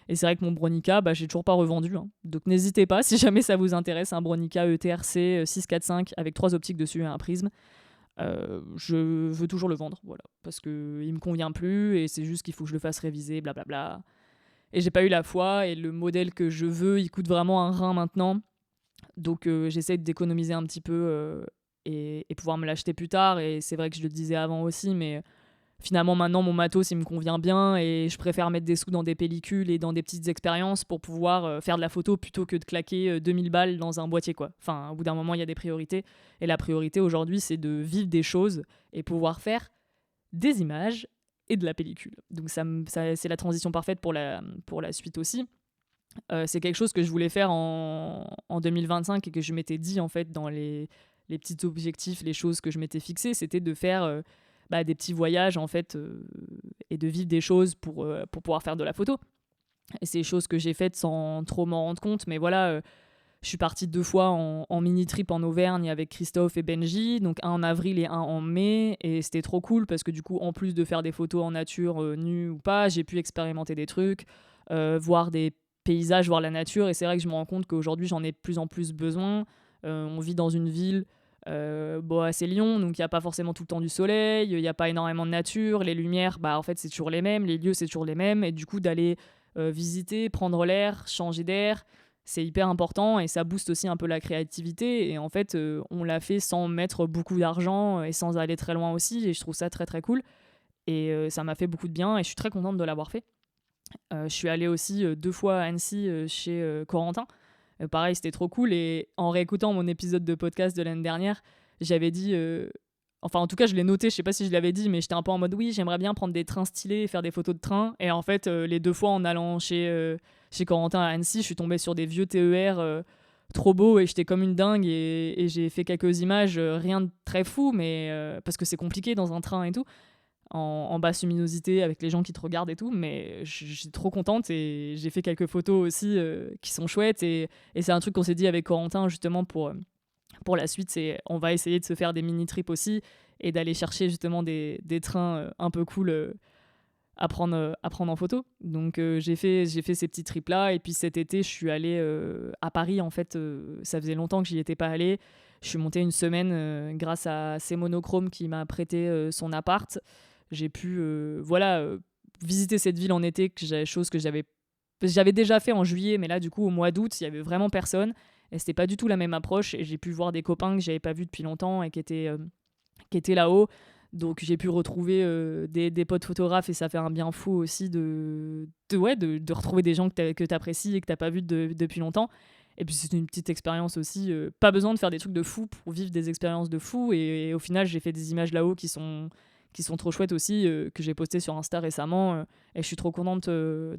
Et c'est vrai que mon Bronica, j'ai toujours pas revendu. Donc n'hésitez pas, si jamais ça vous intéresse, un Bronica ETRC 645 avec 3 optiques dessus et un prisme. Je veux toujours le vendre, voilà, parce qu'il me convient plus et c'est juste qu'il faut que je le fasse réviser, blablabla. Et j'ai pas eu la foi et le modèle que je veux, il coûte vraiment un rein maintenant. Donc j'essaie d'économiser un petit peu et pouvoir me l'acheter plus tard. Et c'est vrai que je le disais avant aussi, mais finalement maintenant mon matos il me convient bien et je préfère mettre des sous dans des pellicules et dans des petites expériences pour pouvoir faire de la photo plutôt que de claquer 2000 balles dans un boîtier, quoi. Enfin, au bout d'un moment il y a des priorités et la priorité aujourd'hui c'est de vivre des choses et pouvoir faire des images et de la pellicule. Donc ça c'est la transition parfaite pour la suite aussi. C'est quelque chose que je voulais faire en 2025 et que je m'étais dit en fait dans les petits objectifs, les choses que je m'étais fixées, c'était de faire des petits voyages en fait et de vivre des choses pour pouvoir faire de la photo. Et c'est des choses que j'ai faites sans trop m'en rendre compte, mais voilà, je suis partie 2 fois en mini-trip en Auvergne avec Christophe et Benji, donc un en avril et un en mai, et c'était trop cool parce que du coup, en plus de faire des photos en nature, nues ou pas, j'ai pu expérimenter des trucs, voir des paysages, voir la nature, et c'est vrai que je me rends compte qu'aujourd'hui, j'en ai de plus en plus besoin. On vit dans une ville, c'est Lyon, donc il n'y a pas forcément tout le temps du soleil, il n'y a pas énormément de nature, les lumières, en fait, c'est toujours les mêmes, les lieux, c'est toujours les mêmes, et du coup, d'aller visiter, prendre l'air, changer d'air, c'est hyper important et ça booste aussi un peu la créativité. Et en fait, on l'a fait sans mettre beaucoup d'argent et sans aller très loin aussi. Et je trouve ça très très cool. Et ça m'a fait beaucoup de bien et je suis très contente de l'avoir fait. Je suis allée aussi 2 fois à Annecy chez Corentin. Pareil, c'était trop cool. Et en réécoutant mon épisode de podcast de l'année dernière, j'avais dit... Enfin, en tout cas, je l'ai noté, je sais pas si je l'avais dit, mais j'étais un peu en mode oui, j'aimerais bien prendre des trains stylés et faire des photos de trains. Et en fait, les 2 fois en allant chez Corentin à Annecy, je suis tombée sur des vieux TER trop beaux et j'étais comme une dingue. Et j'ai fait quelques images, rien de très fou, mais parce que c'est compliqué dans un train et tout, en basse luminosité avec les gens qui te regardent et tout. Mais j'étais trop contente et j'ai fait quelques photos aussi qui sont chouettes. Et c'est un truc qu'on s'est dit avec Corentin justement pour la suite, c'est on va essayer de se faire des mini-trips aussi et d'aller chercher justement des trains un peu cool à prendre en photo. Donc j'ai fait ces petits trips-là et puis cet été, je suis allée à Paris en fait. Ça faisait longtemps que j'y étais pas allée. Je suis montée une semaine grâce à C'est Monochrome qui m'a prêté son appart. J'ai pu visiter cette ville en été, chose que j'avais déjà fait en juillet, mais là, du coup, au mois d'août, il y avait vraiment personne. Et c'était pas du tout la même approche. Et j'ai pu voir des copains que j'avais pas vus depuis longtemps et qui étaient là-haut. Donc j'ai pu retrouver des potes photographes et ça fait un bien fou aussi de retrouver des gens que t'apprécies et que t'as pas vus depuis longtemps. Et puis c'est une petite expérience aussi. Pas besoin de faire des trucs de fou pour vivre des expériences de fou. Et au final, j'ai fait des images là-haut qui sont trop chouettes aussi, que j'ai postées sur Insta récemment. Et je suis trop contente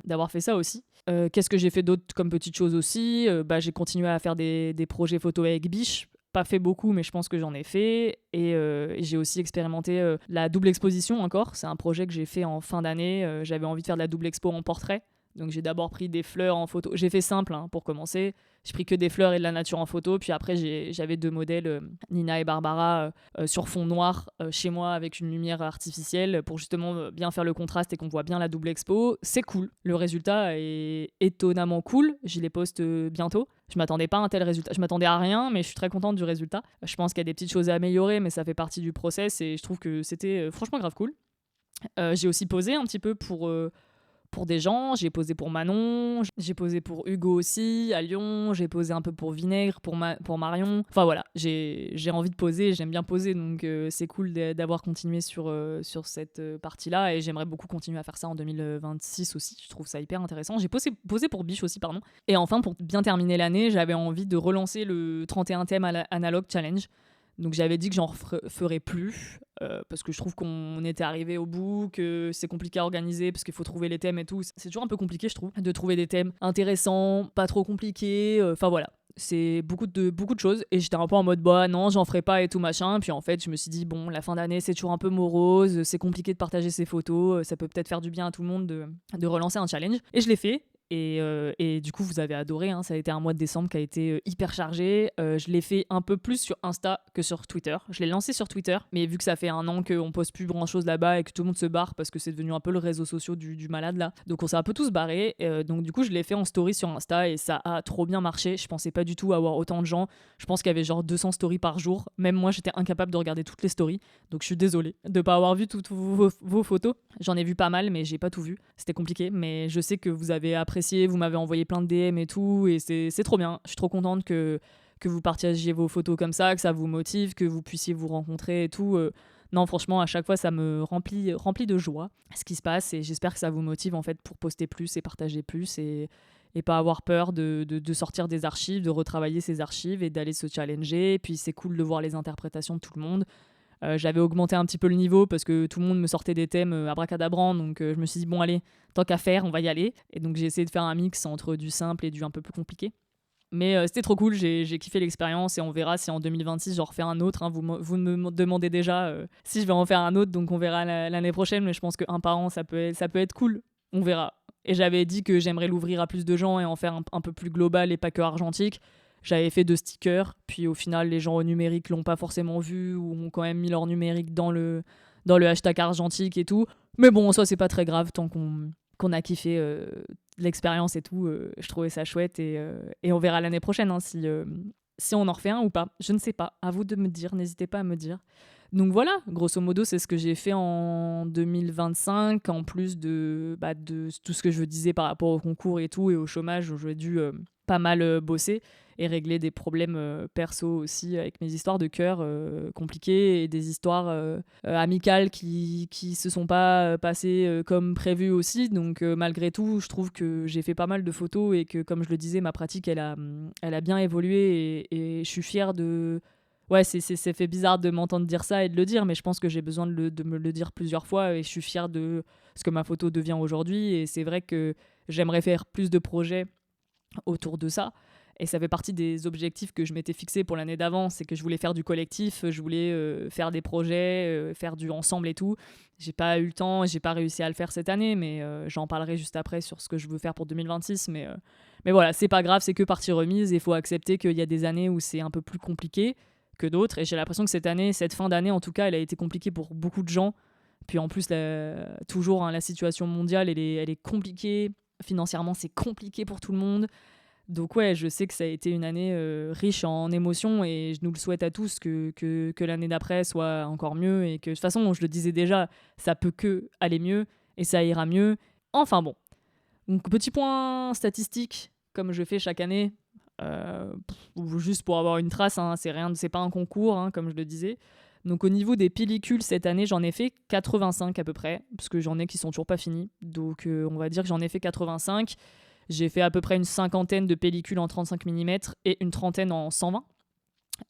d'avoir fait ça aussi. Qu'est-ce que j'ai fait d'autre comme petite chose aussi? J'ai continué à faire des projets photos avec Biche. Pas fait beaucoup, mais je pense que j'en ai fait. Et j'ai aussi expérimenté la double exposition encore. C'est un projet que j'ai fait en fin d'année. J'avais envie de faire de la double expo en portrait. Donc j'ai d'abord pris des fleurs en photo. J'ai fait simple pour commencer. J'ai pris que des fleurs et de la nature en photo. Puis après, j'avais 2 modèles, Nina et Barbara, sur fond noir chez moi avec une lumière artificielle pour justement bien faire le contraste et qu'on voit bien la double expo. C'est cool. Le résultat est étonnamment cool. Je les poste bientôt. Je m'attendais pas à un tel résultat. Je m'attendais à rien, mais je suis très contente du résultat. Je pense qu'il y a des petites choses à améliorer, mais ça fait partie du process et je trouve que c'était franchement grave cool. J'ai aussi posé un petit peu pour des gens, j'ai posé pour Manon, j'ai posé pour Hugo aussi, à Lyon, j'ai posé un peu pour Vinaigre, pour Marion. Enfin voilà, j'ai envie de poser, j'aime bien poser, donc c'est cool d'avoir continué sur cette partie-là, et j'aimerais beaucoup continuer à faire ça en 2026 aussi, je trouve ça hyper intéressant. J'ai posé pour Biche aussi, pardon. Et enfin, pour bien terminer l'année, j'avais envie de relancer le 31 thème Analog Challenge. Donc j'avais dit que j'en ferais plus, parce que je trouve qu'on était arrivé au bout, que c'est compliqué à organiser, parce qu'il faut trouver les thèmes et tout. C'est toujours un peu compliqué, je trouve, de trouver des thèmes intéressants, pas trop compliqués. Enfin voilà, c'est beaucoup de choses. Et j'étais un peu en mode, bah non, j'en ferai pas et tout machin. Puis en fait, je me suis dit, bon, la fin d'année, c'est toujours un peu morose, c'est compliqué de partager ses photos, ça peut peut-être faire du bien à tout le monde de relancer un challenge. Et je l'ai fait. Et du coup, vous avez adoré, ça a été un mois de décembre qui a été hyper chargé. Je l'ai fait un peu plus sur Insta que sur Twitter. Je l'ai lancé sur Twitter, mais vu que ça fait 1 an qu'on poste plus grand chose là-bas et que tout le monde se barre parce que c'est devenu un peu le réseau social du malade là, donc on s'est un peu tous barrés. Donc du coup, je l'ai fait en story sur Insta et ça a trop bien marché. Je pensais pas du tout avoir autant de gens. Je pense qu'il y avait genre 200 stories par jour. Même moi, j'étais incapable de regarder toutes les stories. Donc je suis désolée de pas avoir vu toutes vos photos. J'en ai vu pas mal, mais j'ai pas tout vu. C'était compliqué, mais je sais que vous avez apprécié. Vous m'avez envoyé plein de DM et tout, et c'est trop bien. Je suis trop contente que vous partagiez vos photos comme ça, que ça vous motive, que vous puissiez vous rencontrer et tout. Non, franchement, à chaque fois, ça me remplit de joie ce qui se passe, et j'espère que ça vous motive en fait pour poster plus et partager plus, et pas avoir peur de sortir des archives, de retravailler ces archives et d'aller se challenger. Et puis c'est cool de voir les interprétations de tout le monde. J'avais augmenté un petit peu le niveau parce que tout le monde me sortait des thèmes abracadabrants, donc je me suis dit bon allez, tant qu'à faire, on va y aller. Et donc j'ai essayé de faire un mix entre du simple et du un peu plus compliqué. Mais c'était trop cool, j'ai kiffé l'expérience, et on verra si en 2026 j'en refais un autre. Vous me demandez déjà si je vais en faire un autre, donc on verra l'année prochaine, mais je pense qu'un par an ça peut être cool, on verra. Et j'avais dit que j'aimerais l'ouvrir à plus de gens et en faire un peu plus global et pas que argentique. J'avais fait 2 stickers, puis au final, les gens au numérique l'ont pas forcément vu ou ont quand même mis leur numérique dans le hashtag argentique et tout. Mais bon, en soi, c'est pas très grave tant qu'on a kiffé l'expérience et tout. Je trouvais ça chouette, et on verra l'année prochaine si on en refait un ou pas. Je ne sais pas. À vous de me dire. N'hésitez pas à me dire. Donc voilà, grosso modo, c'est ce que j'ai fait en 2025, en plus de tout ce que je disais par rapport au concours et tout, et au chômage où j'ai dû pas mal bosser et régler des problèmes perso aussi avec mes histoires de cœur compliquées, et des histoires amicales qui se sont pas passées comme prévu aussi. Donc malgré tout, je trouve que j'ai fait pas mal de photos, et que, comme je le disais, ma pratique elle a bien évolué, et je suis fière de... Ouais, c'est fait bizarre de m'entendre dire ça et de le dire, mais je pense que j'ai besoin de me le dire plusieurs fois, et je suis fière de ce que ma photo devient aujourd'hui. Et c'est vrai que j'aimerais faire plus de projets autour de ça. Et ça fait partie des objectifs que je m'étais fixés pour l'année d'avant. C'est que je voulais faire du collectif, je voulais faire des projets, faire du ensemble et tout. J'ai pas eu le temps, j'ai pas réussi à le faire cette année, mais j'en parlerai juste après sur ce que je veux faire pour 2026. Mais voilà, c'est pas grave, c'est que partie remise. Il faut accepter qu'il y a des années où c'est un peu plus compliqué que d'autres. Et j'ai l'impression que cette fin d'année, en tout cas, elle a été compliquée pour beaucoup de gens. Puis en plus, toujours, la situation mondiale, elle est compliquée. Financièrement, c'est compliqué pour tout le monde. Donc ouais, je sais que ça a été une année riche en émotions, et je nous le souhaite à tous que l'année d'après soit encore mieux, et que de toute façon, je le disais déjà, ça peut que aller mieux, et ça ira mieux. Enfin bon. Donc petit point statistique, comme je fais chaque année, ou juste pour avoir une trace, hein, c'est pas un concours, hein, comme je le disais. Donc au niveau des pellicules, cette année, j'en ai fait 85 à peu près, parce que j'en ai qui sont toujours pas finis. Donc on va dire que j'en ai fait 85. J'ai fait à peu près une cinquantaine de pellicules en 35 mm et une trentaine en 120.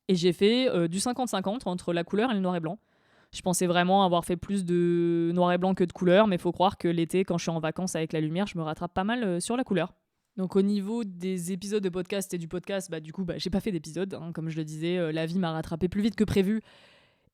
Et j'ai fait du 50-50 entre la couleur et le noir et blanc. Je pensais vraiment avoir fait plus de noir et blanc que de couleur, mais il faut croire que l'été, quand je suis en vacances avec la lumière, je me rattrape pas mal sur la couleur. Donc au niveau des épisodes de podcast et du podcast, du coup, j'ai pas fait d'épisode. Hein, comme je le disais, la vie m'a rattrapé plus vite que prévu.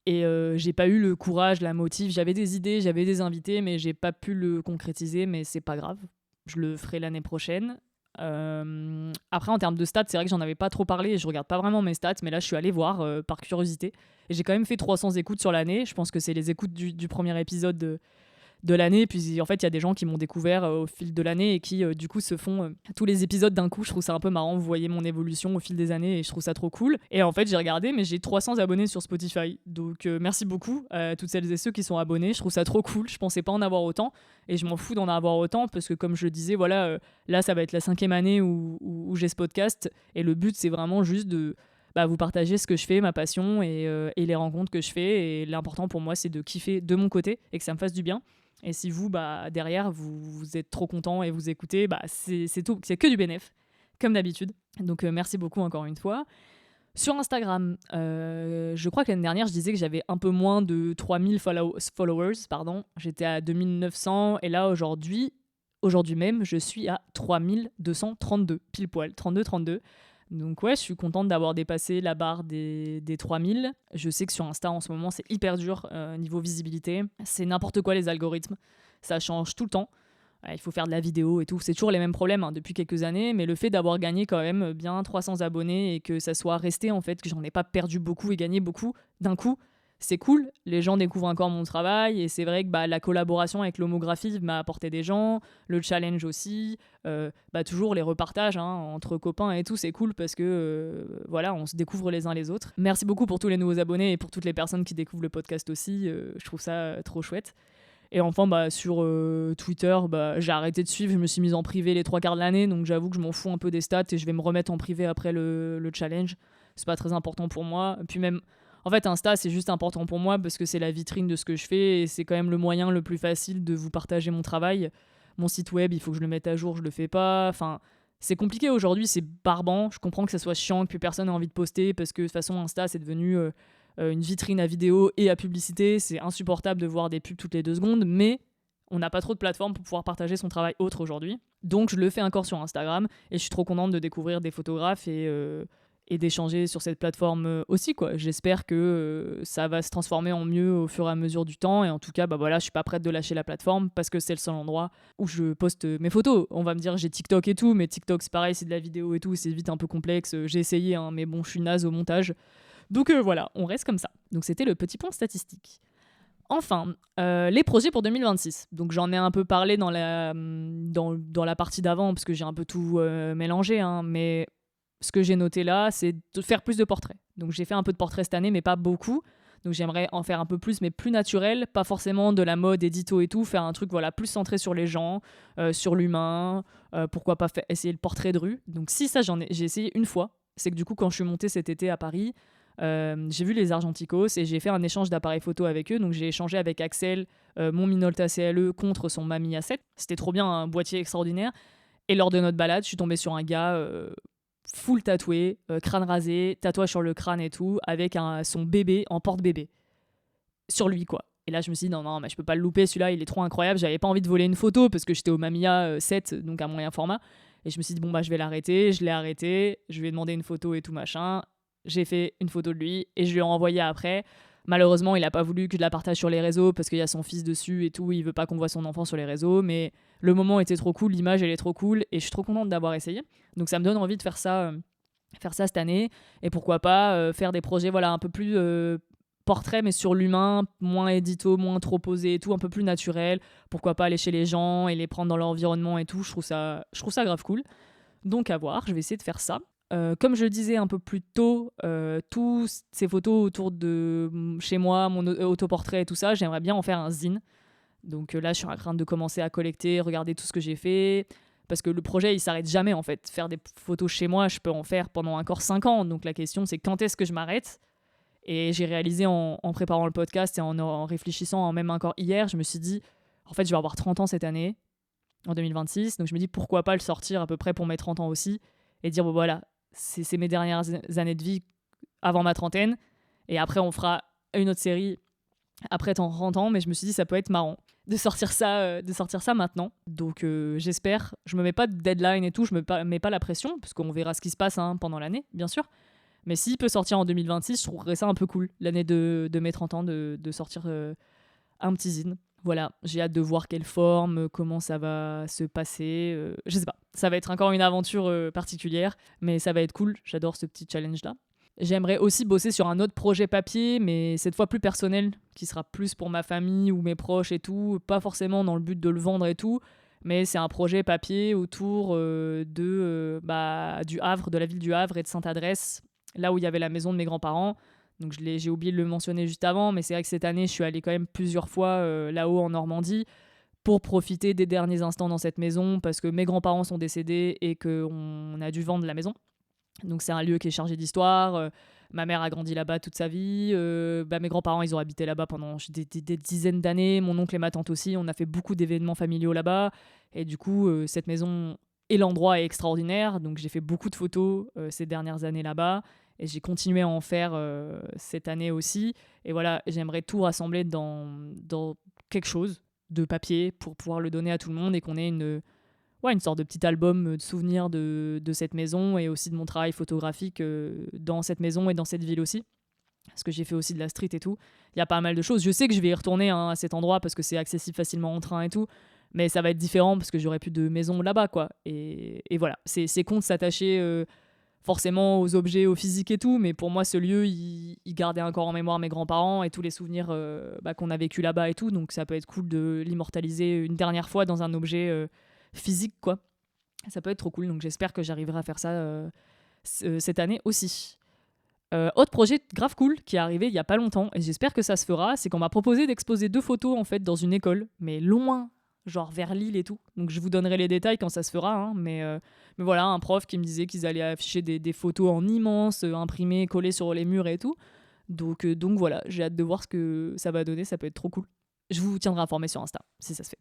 Et j'ai pas eu le courage, la motive. J'avais des idées, j'avais des invités, mais j'ai pas pu le concrétiser. Mais c'est pas grave. Je le ferai l'année prochaine. Après, en termes de stats, c'est vrai que j'en avais pas trop parlé et je regarde pas vraiment mes stats, mais là, je suis allée voir par curiosité. Et j'ai quand même fait 300 écoutes sur l'année. Je pense que c'est les écoutes du premier épisode de l'année. Puis en fait, il y a des gens qui m'ont découvert au fil de l'année et qui, du coup, se font tous les épisodes d'un coup. Je trouve ça un peu marrant. Vous voyez mon évolution au fil des années et je trouve ça trop cool. Et en fait, j'ai regardé, mais j'ai 300 abonnés sur Spotify. Donc, merci beaucoup à toutes celles et ceux qui sont abonnés. Je trouve ça trop cool. Je pensais pas en avoir autant et je m'en fous d'en avoir autant parce que, comme je le disais, voilà, là, ça va être la 5e année où j'ai ce podcast et le but, c'est vraiment juste de vous partager ce que je fais, ma passion et les rencontres que je fais. Et l'important pour moi, c'est de kiffer de mon côté et que ça me fasse du bien. Et si vous, derrière, vous êtes trop content et vous écoutez, c'est tout, c'est que du bénéf, comme d'habitude. Donc merci beaucoup encore une fois. Sur Instagram, je crois que l'année dernière, je disais que j'avais un peu moins de 3000 followers. J'étais à 2900 et là, aujourd'hui même, je suis à 3232, pile poil, 32. Donc ouais, je suis contente d'avoir dépassé la barre des 3000. Je sais que sur Insta, en ce moment, c'est hyper dur niveau visibilité. C'est n'importe quoi les algorithmes. Ça change tout le temps. Il faut faire de la vidéo et tout. C'est toujours les mêmes problèmes depuis quelques années. Mais le fait d'avoir gagné quand même bien 300 abonnés et que ça soit resté, en fait, que j'en ai pas perdu beaucoup et gagné beaucoup d'un coup, c'est cool. Les gens découvrent encore mon travail et c'est vrai que la collaboration avec l'homographie m'a apporté des gens, le challenge aussi, toujours les repartages entre copains et tout, c'est cool parce que on se découvre les uns les autres. Merci beaucoup pour tous les nouveaux abonnés et pour toutes les personnes qui découvrent le podcast aussi, je trouve ça trop chouette. Et enfin, sur Twitter, j'ai arrêté de suivre, je me suis mise en privé les 3/4 de l'année, donc j'avoue que je m'en fous un peu des stats et je vais me remettre en privé après le challenge. C'est pas très important pour moi. Et puis même, en fait, Insta, c'est juste important pour moi parce que c'est la vitrine de ce que je fais et c'est quand même le moyen le plus facile de vous partager mon travail. Mon site web, il faut que je le mette à jour, je le fais pas. Enfin, c'est compliqué aujourd'hui, c'est barbant. Je comprends que ça soit chiant, que plus personne ait envie de poster parce que de toute façon, Insta, c'est devenu une vitrine à vidéo et à publicité. C'est insupportable de voir des pubs toutes les 2 secondes, mais on n'a pas trop de plateformes pour pouvoir partager son travail autre aujourd'hui. Donc, je le fais encore sur Instagram et je suis trop contente de découvrir des photographes et d'échanger sur cette plateforme aussi, quoi. J'espère que ça va se transformer en mieux au fur et à mesure du temps et en tout cas, je suis pas prête de lâcher la plateforme parce que c'est le seul endroit où je poste mes photos. On va me dire j'ai TikTok et tout, mais TikTok c'est pareil, c'est de la vidéo et tout, c'est vite un peu complexe. J'ai essayé, mais bon, je suis naze au montage. Donc voilà, on reste comme ça. Donc c'était le petit point statistique. Enfin, les projets pour 2026. Donc j'en ai un peu parlé dans la partie d'avant parce que j'ai un peu tout mélangé, mais ce que j'ai noté là, c'est de faire plus de portraits. Donc j'ai fait un peu de portraits cette année, mais pas beaucoup. Donc j'aimerais en faire un peu plus, mais plus naturel, pas forcément de la mode, édito et tout, faire un truc plus centré sur les gens, sur l'humain, pourquoi pas essayer le portrait de rue. Donc si ça, j'ai essayé une fois. C'est que du coup, quand je suis montée cet été à Paris, j'ai vu les Argenticos et j'ai fait un échange d'appareils photo avec eux. Donc j'ai échangé avec Axel, mon Minolta CLE contre son Mamiya 7. C'était trop bien, un boîtier extraordinaire. Et lors de notre balade, je suis tombée sur un gars full tatoué, crâne rasé, tatouage sur le crâne et tout, avec son bébé en porte-bébé. Sur lui, quoi. Et là, je me suis dit, non, mais je peux pas le louper, celui-là, il est trop incroyable. J'avais pas envie de voler une photo parce que j'étais au Mamiya 7, donc à moyen format. Et je me suis dit, je vais l'arrêter. Je l'ai arrêté, je lui ai demandé une photo et tout machin. J'ai fait une photo de lui et je lui ai envoyé après. Malheureusement, il a pas voulu que je la partage sur les réseaux parce qu'il y a son fils dessus et tout. Il veut pas qu'on voit son enfant sur les réseaux. Mais le moment était trop cool, l'image, elle est trop cool et je suis trop contente d'avoir essayé. Donc ça me donne envie de faire ça cette année. Et pourquoi pas faire des projets un peu plus portraits, mais sur l'humain, moins édito, moins trop posé et tout, un peu plus naturel. Pourquoi pas aller chez les gens et les prendre dans leur environnement et tout. Je trouve ça grave cool. Donc à voir, je vais essayer de faire ça. Comme je le disais un peu plus tôt, toutes ces photos autour de chez moi, mon autoportrait et tout ça, j'aimerais bien en faire un zine. Donc là, je suis en train de commencer à collecter, regarder tout ce que j'ai fait. Parce que le projet, il s'arrête jamais, en fait. Faire des photos chez moi, je peux en faire pendant encore 5 ans. Donc la question, c'est quand est-ce que je m'arrête ? Et j'ai réalisé en préparant le podcast et en réfléchissant, même encore hier, je me suis dit, en fait, je vais avoir 30 ans cette année, en 2026. Donc je me dis, pourquoi pas le sortir à peu près pour mes 30 ans aussi et dire, bon voilà, c'est mes dernières années de vie avant ma trentaine. Et après, on fera une autre série après 30 ans. Mais je me suis dit, ça peut être marrant de sortir ça maintenant. Donc j'espère. Je me mets pas de deadline et tout, je me mets pas la pression, parce qu'on verra ce qui se passe pendant l'année, bien sûr. Mais s'il peut sortir en 2026, je trouverais ça un peu cool, l'année de mes 30 ans, de sortir un petit zine. Voilà, j'ai hâte de voir quelle forme, comment ça va se passer. Je sais pas, ça va être encore une aventure particulière, mais ça va être cool. J'adore ce petit challenge-là. J'aimerais aussi bosser sur un autre projet papier, mais cette fois plus personnel, qui sera plus pour ma famille ou mes proches et tout, pas forcément dans le but de le vendre et tout, mais c'est un projet papier autour du Havre, de la ville du Havre et de Sainte-Adresse, là où il y avait la maison de mes grands-parents. Donc j'ai oublié de le mentionner juste avant, mais c'est vrai que cette année, je suis allée quand même plusieurs fois là-haut en Normandie pour profiter des derniers instants dans cette maison, parce que mes grands-parents sont décédés et qu'on a dû vendre la maison. Donc c'est un lieu qui est chargé d'histoire. Ma mère a grandi là-bas toute sa vie. Mes grands-parents, ils ont habité là-bas pendant des dizaines d'années. Mon oncle et ma tante aussi. On a fait beaucoup d'événements familiaux là-bas. Et du coup, cette maison et l'endroit est extraordinaire. Donc j'ai fait beaucoup de photos ces dernières années là-bas. Et j'ai continué à en faire cette année aussi. Et voilà, j'aimerais tout rassembler dans quelque chose de papier pour pouvoir le donner à tout le monde et qu'on ait une sorte de petit album de souvenirs de cette maison et aussi de mon travail photographique dans cette maison et dans cette ville aussi. Parce que j'ai fait aussi de la street et tout. Il y a pas mal de choses. Je sais que je vais y retourner à cet endroit parce que c'est accessible facilement en train et tout. Mais ça va être différent parce que j'aurai plus de maison là-bas, quoi. Et voilà, c'est con de s'attacher forcément aux objets, au physique et tout. Mais pour moi, ce lieu, il gardait encore en mémoire mes grands-parents et tous les souvenirs qu'on a vécu là-bas et tout. Donc ça peut être cool de l'immortaliser une dernière fois dans un objet physique, quoi. Ça peut être trop cool, donc j'espère que j'arriverai à faire ça cette année aussi. Autre projet grave cool qui est arrivé il y a pas longtemps, et j'espère que ça se fera, c'est qu'on m'a proposé d'exposer 2 photos en fait dans une école, mais loin, genre vers Lille et tout. Donc je vous donnerai les détails quand ça se fera, mais voilà, un prof qui me disait qu'ils allaient afficher des photos en immense, imprimées, collées sur les murs et tout. Donc voilà, j'ai hâte de voir ce que ça va donner, ça peut être trop cool. Je vous tiendrai informé sur Insta, si ça se fait.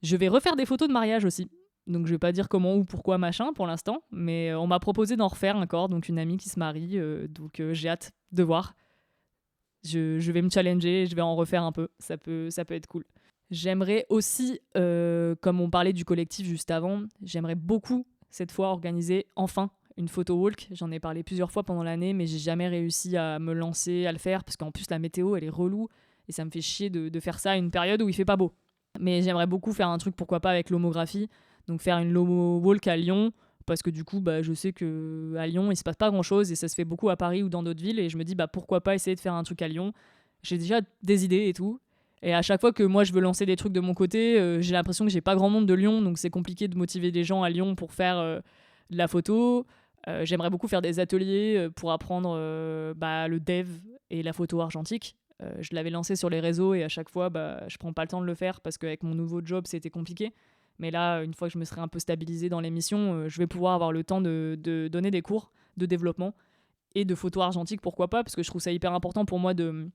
Je vais refaire des photos de mariage aussi. Donc je vais pas dire comment ou pourquoi machin pour l'instant, mais on m'a proposé d'en refaire encore, donc une amie qui se marie, donc j'ai hâte de voir. Je vais me challenger, je vais en refaire un peu, ça peut être cool. J'aimerais aussi, comme on parlait du collectif juste avant, j'aimerais beaucoup cette fois organiser enfin une photo walk. J'en ai parlé plusieurs fois pendant l'année, mais j'ai jamais réussi à me lancer, à le faire, parce qu'en plus la météo elle est relou, et ça me fait chier de faire ça à une période où il fait pas beau. Mais j'aimerais beaucoup faire un truc, pourquoi pas, avec l'homographie. Donc faire une Lomo Walk à Lyon, parce que du coup, je sais qu'à Lyon, il se passe pas grand-chose et ça se fait beaucoup à Paris ou dans d'autres villes. Et je me dis, pourquoi pas essayer de faire un truc à Lyon. J'ai déjà des idées et tout. Et à chaque fois que moi, je veux lancer des trucs de mon côté, j'ai l'impression que j'ai pas grand monde de Lyon, donc c'est compliqué de motiver des gens à Lyon pour faire de la photo. J'aimerais beaucoup faire des ateliers pour apprendre le dev et la photo argentique. Je l'avais lancé sur les réseaux et à chaque fois, je prends pas le temps de le faire parce qu'avec mon nouveau job, c'était compliqué. Mais là, une fois que je me serai un peu stabilisée dans l'émission, je vais pouvoir avoir le temps de donner des cours de développement et de photo argentique, pourquoi pas, parce que je trouve ça hyper important pour moi de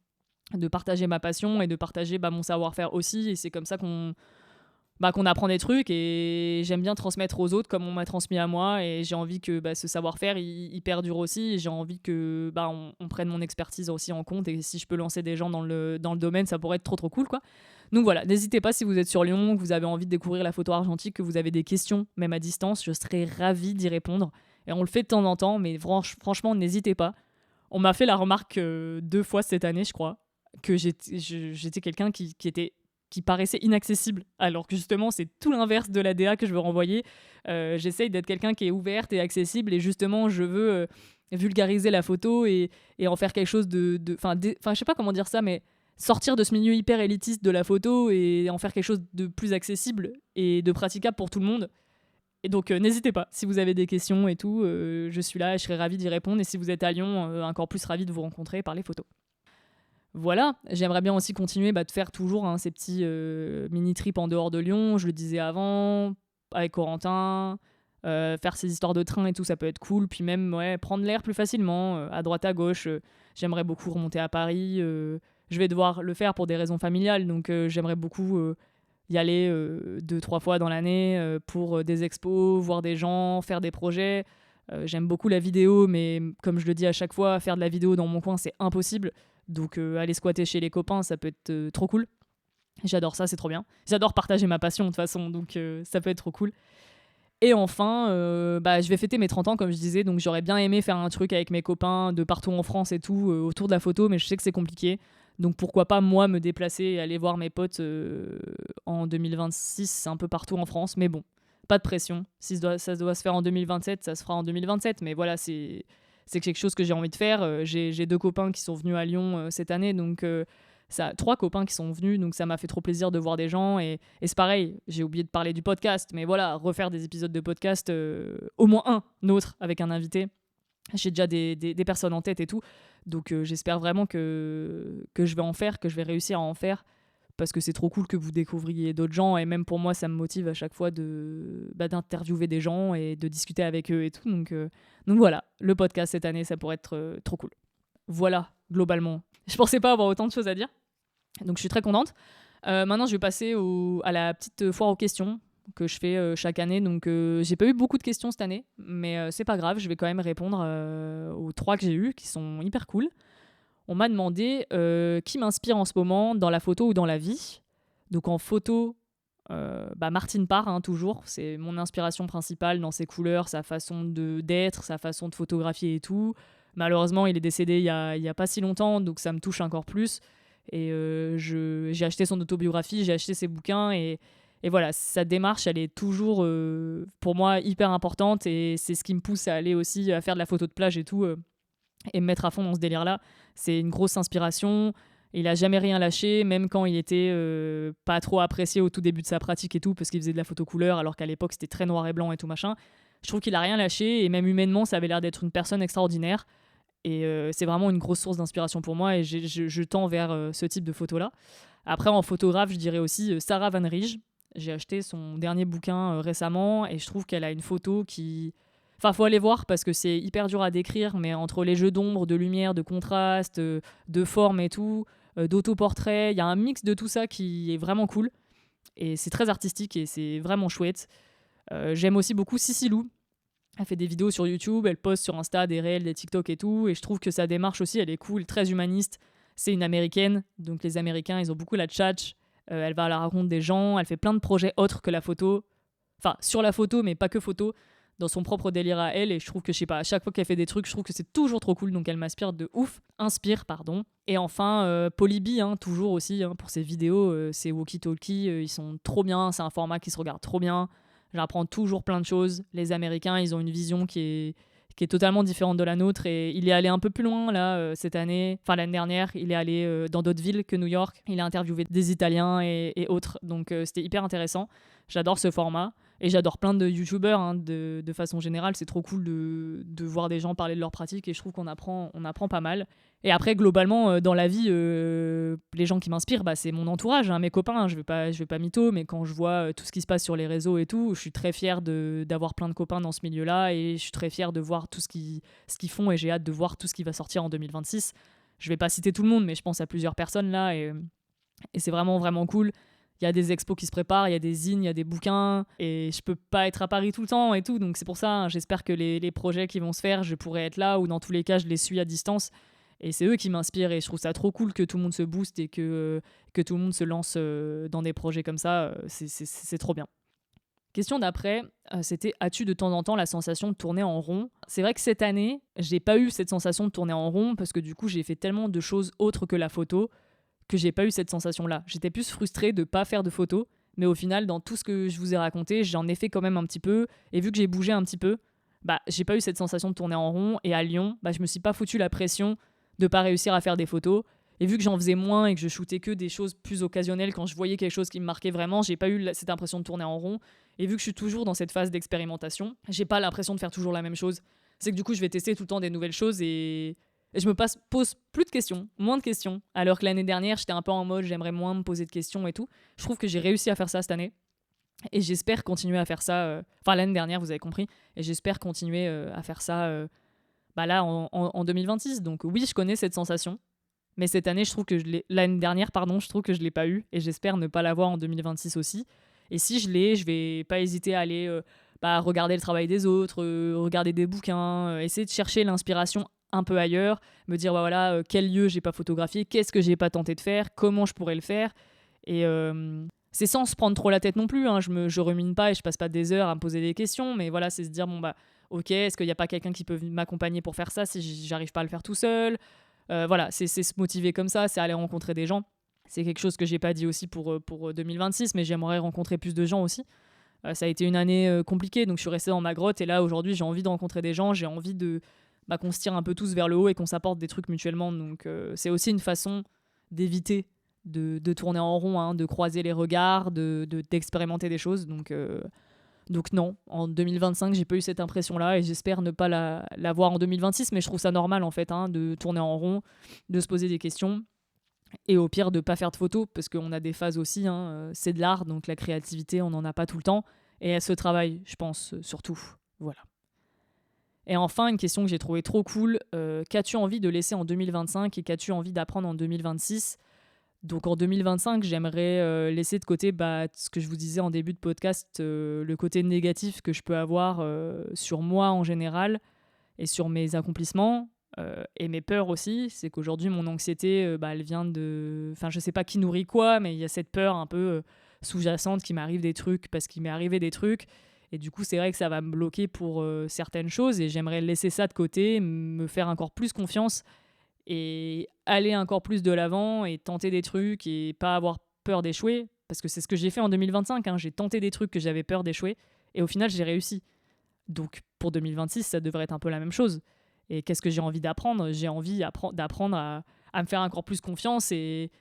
partager ma passion et de partager mon savoir-faire aussi. Et c'est comme ça qu'on apprend des trucs, et j'aime bien transmettre aux autres comme on m'a transmis à moi, et j'ai envie que ce savoir-faire il perdure aussi, et j'ai envie que on prenne mon expertise aussi en compte, et si je peux lancer des gens dans le domaine, ça pourrait être trop cool, quoi. Donc voilà, n'hésitez pas si vous êtes sur Lyon, que vous avez envie de découvrir la photo argentique, que vous avez des questions même à distance, je serais ravie d'y répondre, et on le fait de temps en temps, mais franchement n'hésitez pas. On m'a fait la remarque 2 fois cette année, je crois, que j'étais quelqu'un qui paraissait inaccessible, alors que justement c'est tout l'inverse de la DA que je veux renvoyer. J'essaye d'être quelqu'un qui est ouverte et accessible, et justement je veux vulgariser la photo et en faire quelque chose enfin je sais pas comment dire ça, mais sortir de ce milieu hyper élitiste de la photo et en faire quelque chose de plus accessible et de praticable pour tout le monde. Et donc n'hésitez pas, si vous avez des questions et tout, je suis là et je serai ravie d'y répondre, et si vous êtes à Lyon, encore plus ravie de vous rencontrer par les photos. Voilà, j'aimerais bien aussi continuer de faire toujours ces petits mini-trips en dehors de Lyon, je le disais avant, avec Corentin, faire ces histoires de train et tout, ça peut être cool. Puis même, ouais, prendre l'air plus facilement, à droite, à gauche. J'aimerais beaucoup remonter à Paris. Je vais devoir le faire pour des raisons familiales, donc j'aimerais beaucoup y aller 2-3 fois dans l'année pour des expos, voir des gens, faire des projets. J'aime beaucoup la vidéo, mais comme je le dis à chaque fois, faire de la vidéo dans mon coin, c'est impossible. Donc aller squatter chez les copains, ça peut être trop cool. J'adore ça, c'est trop bien. J'adore partager ma passion de toute façon, donc ça peut être trop cool. Et enfin, je vais fêter mes 30 ans, comme je disais, donc j'aurais bien aimé faire un truc avec mes copains de partout en France et tout, autour de la photo, mais je sais que c'est compliqué. Donc pourquoi pas, moi, me déplacer et aller voir mes potes en 2026, un peu partout en France. Mais bon, pas de pression. Si ça doit se faire en 2027, ça se fera en 2027. Mais voilà, c'est quelque chose que j'ai envie de faire. J'ai 2 copains qui sont venus à Lyon cette année, donc 3 copains qui sont venus, donc ça m'a fait trop plaisir de voir des gens. Et c'est pareil, j'ai oublié de parler du podcast, mais voilà, refaire des épisodes de podcast, au moins un autre avec un invité. J'ai déjà des personnes en tête et tout, donc j'espère vraiment que je vais en faire, que je vais réussir à en faire, parce que c'est trop cool que vous découvriez d'autres gens, et même pour moi ça me motive à chaque fois d'interviewer des gens et de discuter avec eux et tout, donc voilà, le podcast cette année ça pourrait être trop cool. Voilà, globalement. Je pensais pas avoir autant de choses à dire, donc je suis très contente. Maintenant je vais passer à la petite foire aux questions que je fais chaque année. Donc j'ai pas eu beaucoup de questions cette année, mais c'est pas grave, je vais quand même répondre aux 3 que j'ai eues, qui sont hyper cool. On m'a demandé qui m'inspire en ce moment dans la photo ou dans la vie. Donc en photo, Martine Parr, toujours. C'est mon inspiration principale dans ses couleurs, sa façon d'être, sa façon de photographier et tout. Malheureusement, il est décédé il y a pas si longtemps, donc ça me touche encore plus. Et j'ai acheté son autobiographie, j'ai acheté ses bouquins, et voilà, sa démarche, elle est toujours, pour moi, hyper importante, et c'est ce qui me pousse à aller aussi à faire de la photo de plage et tout, et me mettre à fond dans ce délire-là. C'est une grosse inspiration. Il a jamais rien lâché, même quand il était pas trop apprécié au tout début de sa pratique et tout, parce qu'il faisait de la photo couleur, alors qu'à l'époque, c'était très noir et blanc et tout machin. Je trouve qu'il a rien lâché, et même humainement, ça avait l'air d'être une personne extraordinaire. Et c'est vraiment une grosse source d'inspiration pour moi, et je tends vers ce type de photo-là. Après, en photographe, je dirais aussi Sarah Van Rij. J'ai acheté son dernier bouquin récemment, et je trouve qu'elle a une photo qui... Enfin, faut aller voir parce que c'est hyper dur à décrire, mais entre les jeux d'ombre, de lumière, de contraste, de forme et tout, d'autoportrait, il y a un mix de tout ça qui est vraiment cool. Et c'est très artistique et c'est vraiment chouette. J'aime aussi beaucoup Cicilou. Elle fait des vidéos sur YouTube, elle poste sur Insta des réels, des TikTok et tout, et je trouve que sa démarche aussi, elle est cool, très humaniste. C'est une américaine, donc les Américains, ils ont beaucoup la tchatch. Elle va à la rencontre des gens, elle fait plein de projets autres que la photo. Enfin, sur la photo, mais pas que photo, dans son propre délire à elle, et je trouve que, je sais pas, à chaque fois qu'elle fait des trucs, je trouve que c'est toujours trop cool, donc elle m'inspire de ouf. Inspire, pardon. Et enfin, Polybi, toujours aussi, pour ses vidéos, ses walkie-talkie, ils sont trop bien, c'est un format qui se regarde trop bien. J'apprends toujours plein de choses. Les Américains, ils ont une vision qui est totalement différente de la nôtre, et il est allé un peu plus loin là cette année, enfin l'année dernière, il est allé dans d'autres villes que New York, il a interviewé des Italiens et autres, donc c'était hyper intéressant. J'adore ce format, et j'adore plein de youtubeurs de façon générale, c'est trop cool de voir des gens parler de leur pratique, et je trouve qu'on apprend pas mal. Et après, globalement, dans la vie, les gens qui m'inspirent, c'est mon entourage, mes copains. Je vais pas mytho, mais quand je vois tout ce qui se passe sur les réseaux et tout, je suis très fière d'avoir plein de copains dans ce milieu-là, et je suis très fière de voir tout ce qu'ils font, et j'ai hâte de voir tout ce qui va sortir en 2026. Je vais pas citer tout le monde, mais je pense à plusieurs personnes là, et c'est vraiment, vraiment cool. Il y a des expos qui se préparent, il y a des zines, il y a des bouquins, et je peux pas être à Paris tout le temps et tout, donc c'est pour ça, j'espère que les projets qui vont se faire, je pourrai être là, ou dans tous les cas, je les suis à distance. Et c'est eux qui m'inspirent, et je trouve ça trop cool que tout le monde se booste et que tout le monde se lance dans des projets comme ça. C'est trop bien. Question d'après, c'était: as-tu de temps en temps la sensation de tourner en rond? C'est vrai que cette année, j'ai pas eu cette sensation de tourner en rond, parce que du coup, j'ai fait tellement de choses autres que la photo que j'ai pas eu cette sensation-là. J'étais plus frustrée de pas faire de photos, mais au final, dans tout ce que je vous ai raconté, j'en ai fait quand même un petit peu, et vu que j'ai bougé un petit peu, j'ai pas eu cette sensation de tourner en rond, et à Lyon, je me suis pas foutu la pression de pas réussir à faire des photos. Et vu que j'en faisais moins et que je shootais que des choses plus occasionnelles, quand je voyais quelque chose qui me marquait vraiment, j'ai pas eu cette impression de tourner en rond. Et vu que je suis toujours dans cette phase d'expérimentation, j'ai pas l'impression de faire toujours la même chose. C'est que du coup, je vais tester tout le temps des nouvelles choses, et je me pose plus de questions, moins de questions, alors que l'année dernière, j'étais un peu en mode j'aimerais moins me poser de questions et tout. Je trouve que j'ai réussi à faire ça cette année. Et j'espère continuer à faire ça, enfin l'année dernière, vous avez compris, et j'espère continuer à faire ça là en 2026. Donc oui, je connais cette sensation, mais cette année, l'année dernière, pardon, je trouve que je l'ai pas eu, et j'espère ne pas l'avoir en 2026 aussi. Et si je l'ai, je vais pas hésiter à aller regarder le travail des autres, regarder des bouquins, essayer de chercher l'inspiration un peu ailleurs, me dire voilà quel lieu j'ai pas photographié, qu'est-ce que j'ai pas tenté de faire, comment je pourrais le faire. Et c'est sans se prendre trop la tête non plus, hein. Je rumine pas et je passe pas des heures à me poser des questions, mais voilà, c'est se dire ok, est-ce qu'il n'y a pas quelqu'un qui peut m'accompagner pour faire ça si j'arrive pas à le faire tout seul. Voilà, c'est se motiver comme ça, c'est aller rencontrer des gens. C'est quelque chose que j'ai pas dit aussi pour 2026, mais j'aimerais rencontrer plus de gens aussi. Ça a été une année compliquée, donc je suis restée dans ma grotte, et là aujourd'hui j'ai envie de rencontrer des gens, j'ai envie qu'on se tire un peu tous vers le haut et qu'on s'apporte des trucs mutuellement. Donc c'est aussi une façon d'éviter de tourner en rond, hein, de croiser les regards, d'expérimenter des choses. Donc non, en 2025, j'ai pas eu cette impression-là, et j'espère ne pas la voir en 2026, mais je trouve ça normal en fait, hein, de tourner en rond, de se poser des questions, et au pire de pas faire de photos, parce qu'on a des phases aussi, hein, c'est de l'art, donc la créativité, on n'en a pas tout le temps, et elle se travaille, je pense, surtout. Voilà. Et enfin, une question que j'ai trouvée trop cool, qu'as-tu envie de laisser en 2025 et qu'as-tu envie d'apprendre en 2026 ? Donc en 2025, j'aimerais laisser de côté ce que je vous disais en début de podcast, le côté négatif que je peux avoir sur moi en général et sur mes accomplissements et mes peurs aussi. C'est qu'aujourd'hui, mon anxiété, elle vient de... Enfin, je sais pas qui nourrit quoi, mais il y a cette peur un peu sous-jacente qu'il m'arrive des trucs parce qu'il m'est arrivé des trucs. Et du coup, c'est vrai que ça va me bloquer pour certaines choses, et j'aimerais laisser ça de côté, me faire encore plus confiance et aller encore plus de l'avant et tenter des trucs et pas avoir peur d'échouer, parce que c'est ce que j'ai fait en 2025, hein. J'ai tenté des trucs que j'avais peur d'échouer et au final j'ai réussi. Donc pour 2026, ça devrait être un peu la même chose. Et qu'est-ce que j'ai envie d'apprendre ? J'ai envie d'apprendre à me faire encore plus confiance et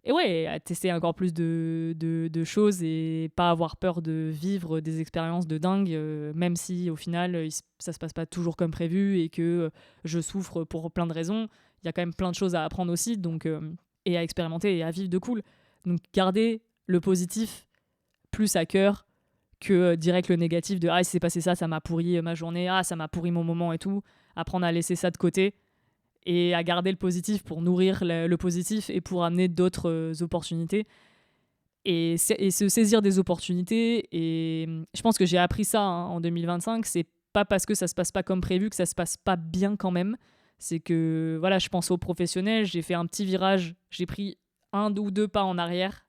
ouais, à tester encore plus de choses et pas avoir peur de vivre des expériences de dingue, même si au final ça se passe pas toujours comme prévu et que je souffre pour plein de raisons. Il y a quand même plein de choses à apprendre aussi, donc, et à expérimenter et à vivre de cool. Donc garder le positif plus à cœur que direct le négatif de « Ah, il s'est passé ça, ça m'a pourri ma journée, ah, ça m'a pourri mon moment et tout ». Apprendre à laisser ça de côté et à garder le positif pour nourrir le positif et pour amener d'autres opportunités. Et se saisir des opportunités. Et je pense que j'ai appris ça, hein, en 2025. C'est pas parce que ça se passe pas comme prévu que ça se passe pas bien quand même. C'est que, voilà, je pense aux professionnels, j'ai fait un petit virage, j'ai pris 1 ou 2 pas en arrière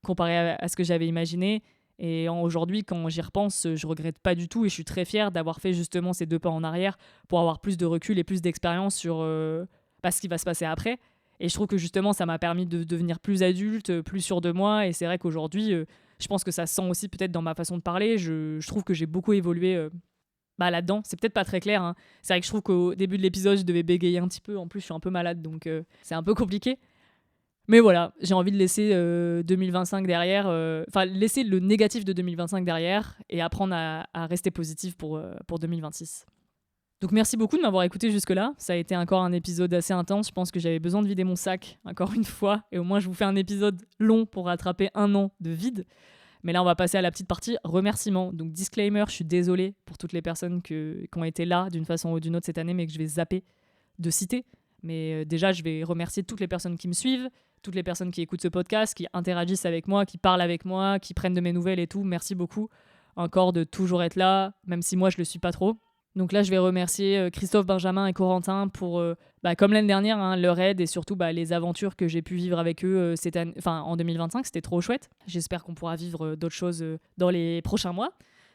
comparé à ce que j'avais imaginé. Et aujourd'hui, quand j'y repense, je regrette pas du tout et je suis très fière d'avoir fait justement ces 2 pas en arrière pour avoir plus de recul et plus d'expérience sur ce qui va se passer après. Et je trouve que justement, ça m'a permis de devenir plus adulte, plus sûre de moi. Et c'est vrai qu'aujourd'hui, je pense que ça se sent aussi peut-être dans ma façon de parler. Je trouve que j'ai beaucoup évolué là-dedans. C'est peut-être pas très clair, hein. C'est vrai que je trouve qu'au début de l'épisode, je devais bégayer un petit peu. En plus, je suis un peu malade, donc c'est un peu compliqué. Mais voilà, j'ai envie de laisser 2025 derrière, laisser le négatif de 2025 derrière et apprendre à rester positif pour 2026. Donc merci beaucoup de m'avoir écouté jusque-là. Ça a été encore un épisode assez intense. Je pense que j'avais besoin de vider mon sac, encore une fois. Et au moins, je vous fais un épisode long pour rattraper 1 an de vide. Mais là, on va passer à la petite partie remerciements. Donc disclaimer, je suis désolée pour toutes les personnes qui ont été là d'une façon ou d'une autre cette année, mais que je vais zapper de citer. Mais déjà, je vais remercier toutes les personnes qui me suivent, toutes les personnes qui écoutent ce podcast, qui interagissent avec moi, qui parlent avec moi, qui prennent de mes nouvelles et tout. Merci beaucoup encore de toujours être là, même si moi, je le suis pas trop. Donc là, je vais remercier Christophe, Benjamin et Corentin pour, comme l'année dernière, hein, leur aide et surtout les aventures que j'ai pu vivre avec eux en 2025. C'était trop chouette. J'espère qu'on pourra vivre d'autres choses dans les prochains mois.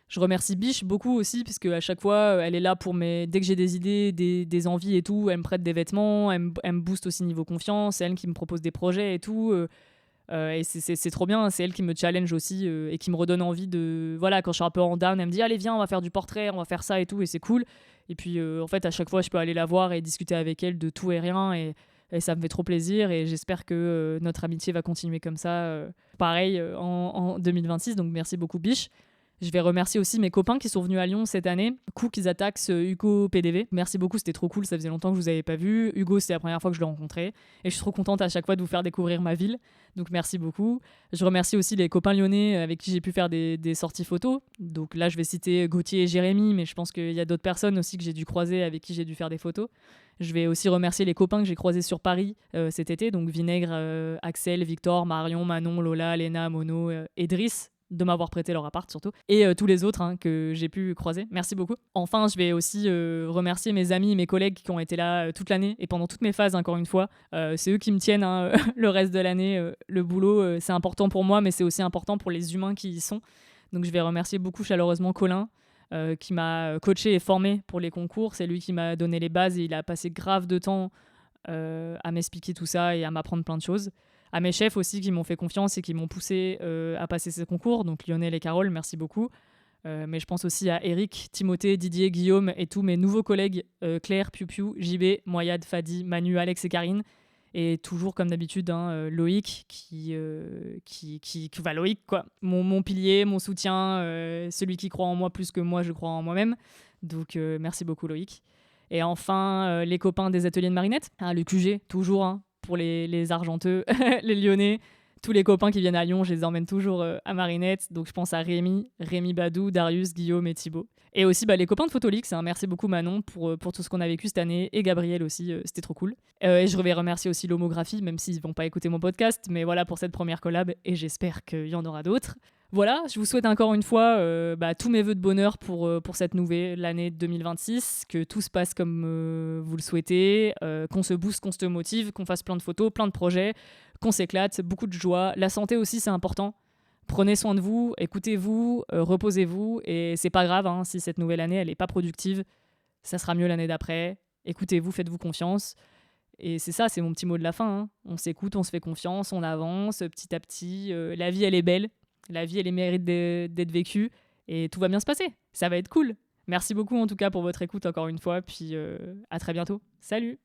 Je remercie Biche beaucoup aussi, puisque à chaque fois, elle est là pour dès que j'ai des idées, des envies et tout, elle me prête des vêtements, elle me booste aussi niveau confiance, c'est elle qui me propose des projets et tout. Et c'est trop bien, c'est elle qui me challenge aussi et qui me redonne envie de... Voilà, quand je suis un peu en down, elle me dit « Allez, viens, on va faire du portrait, on va faire ça et tout », et c'est cool. Et puis, en fait, à chaque fois, je peux aller la voir et discuter avec elle de tout et rien, et ça me fait trop plaisir, et j'espère que notre amitié va continuer comme ça, pareil, en 2026, donc merci beaucoup Biche. Je vais remercier aussi mes copains qui sont venus à Lyon cette année. Cooks Attacks, Hugo PDV. Merci beaucoup, c'était trop cool, ça faisait longtemps que je vous avais pas vu. Hugo, c'est la première fois que je l'ai rencontré. Et je suis trop contente à chaque fois de vous faire découvrir ma ville. Donc merci beaucoup. Je remercie aussi les copains lyonnais avec qui j'ai pu faire des sorties photos. Donc là, je vais citer Gauthier et Jérémy, mais je pense qu'il y a d'autres personnes aussi que j'ai dû croiser avec qui j'ai dû faire des photos. Je vais aussi remercier les copains que j'ai croisés sur Paris cet été. Donc Vinaigre, Axel, Victor, Marion, Manon, Lola, Léna, Mono, Edris, de m'avoir prêté leur appart surtout, et tous les autres que j'ai pu croiser. Merci beaucoup. Enfin, je vais aussi remercier mes amis et mes collègues qui ont été là toute l'année et pendant toutes mes phases, encore une fois. C'est eux qui me tiennent le reste de l'année. Le boulot, c'est important pour moi, mais c'est aussi important pour les humains qui y sont. Donc je vais remercier beaucoup chaleureusement Colin, qui m'a coaché et formé pour les concours. C'est lui qui m'a donné les bases et il a passé grave de temps à m'expliquer tout ça et à m'apprendre plein de choses. À mes chefs aussi qui m'ont fait confiance et qui m'ont poussé à passer ces concours, donc Lionel et Carole, merci beaucoup. Mais je pense aussi à Eric, Timothée, Didier, Guillaume et tous mes nouveaux collègues Claire, Piu Piu, JB, Moyad, Fadi, Manu, Alex et Karine. Et toujours comme d'habitude, Loïc qui va Loïc quoi, mon pilier, mon soutien, celui qui croit en moi plus que moi je crois en moi-même. Donc merci beaucoup Loïc. Et enfin les copains des ateliers de Marinette, le QG toujours, pour les Argenteux, les Lyonnais, tous les copains qui viennent à Lyon, je les emmène toujours à Marinette. Donc je pense à Rémi Badou, Darius, Guillaume et Thibaut. Et aussi les copains de Photolix, merci beaucoup Manon pour tout ce qu'on a vécu cette année, et Gabriel aussi, c'était trop cool. Et je vais remercier aussi l'Homographie, même s'ils ne vont pas écouter mon podcast, mais voilà pour cette première collab, et j'espère qu'il y en aura d'autres. Voilà, je vous souhaite encore une fois tous mes vœux de bonheur pour cette nouvelle année 2026, que tout se passe comme vous le souhaitez, qu'on se booste, qu'on se motive, qu'on fasse plein de photos, plein de projets, qu'on s'éclate, beaucoup de joie. La santé aussi, c'est important. Prenez soin de vous, écoutez-vous, reposez-vous, et c'est pas grave si cette nouvelle année, elle est pas productive, ça sera mieux l'année d'après. Écoutez-vous, faites-vous confiance. Et c'est ça, c'est mon petit mot de la fin. On s'écoute, on se fait confiance, on avance petit à petit. La vie, elle est belle. La vie, elle mérite d'être vécue. Et tout va bien se passer. Ça va être cool. Merci beaucoup en tout cas pour votre écoute encore une fois. Puis à très bientôt. Salut!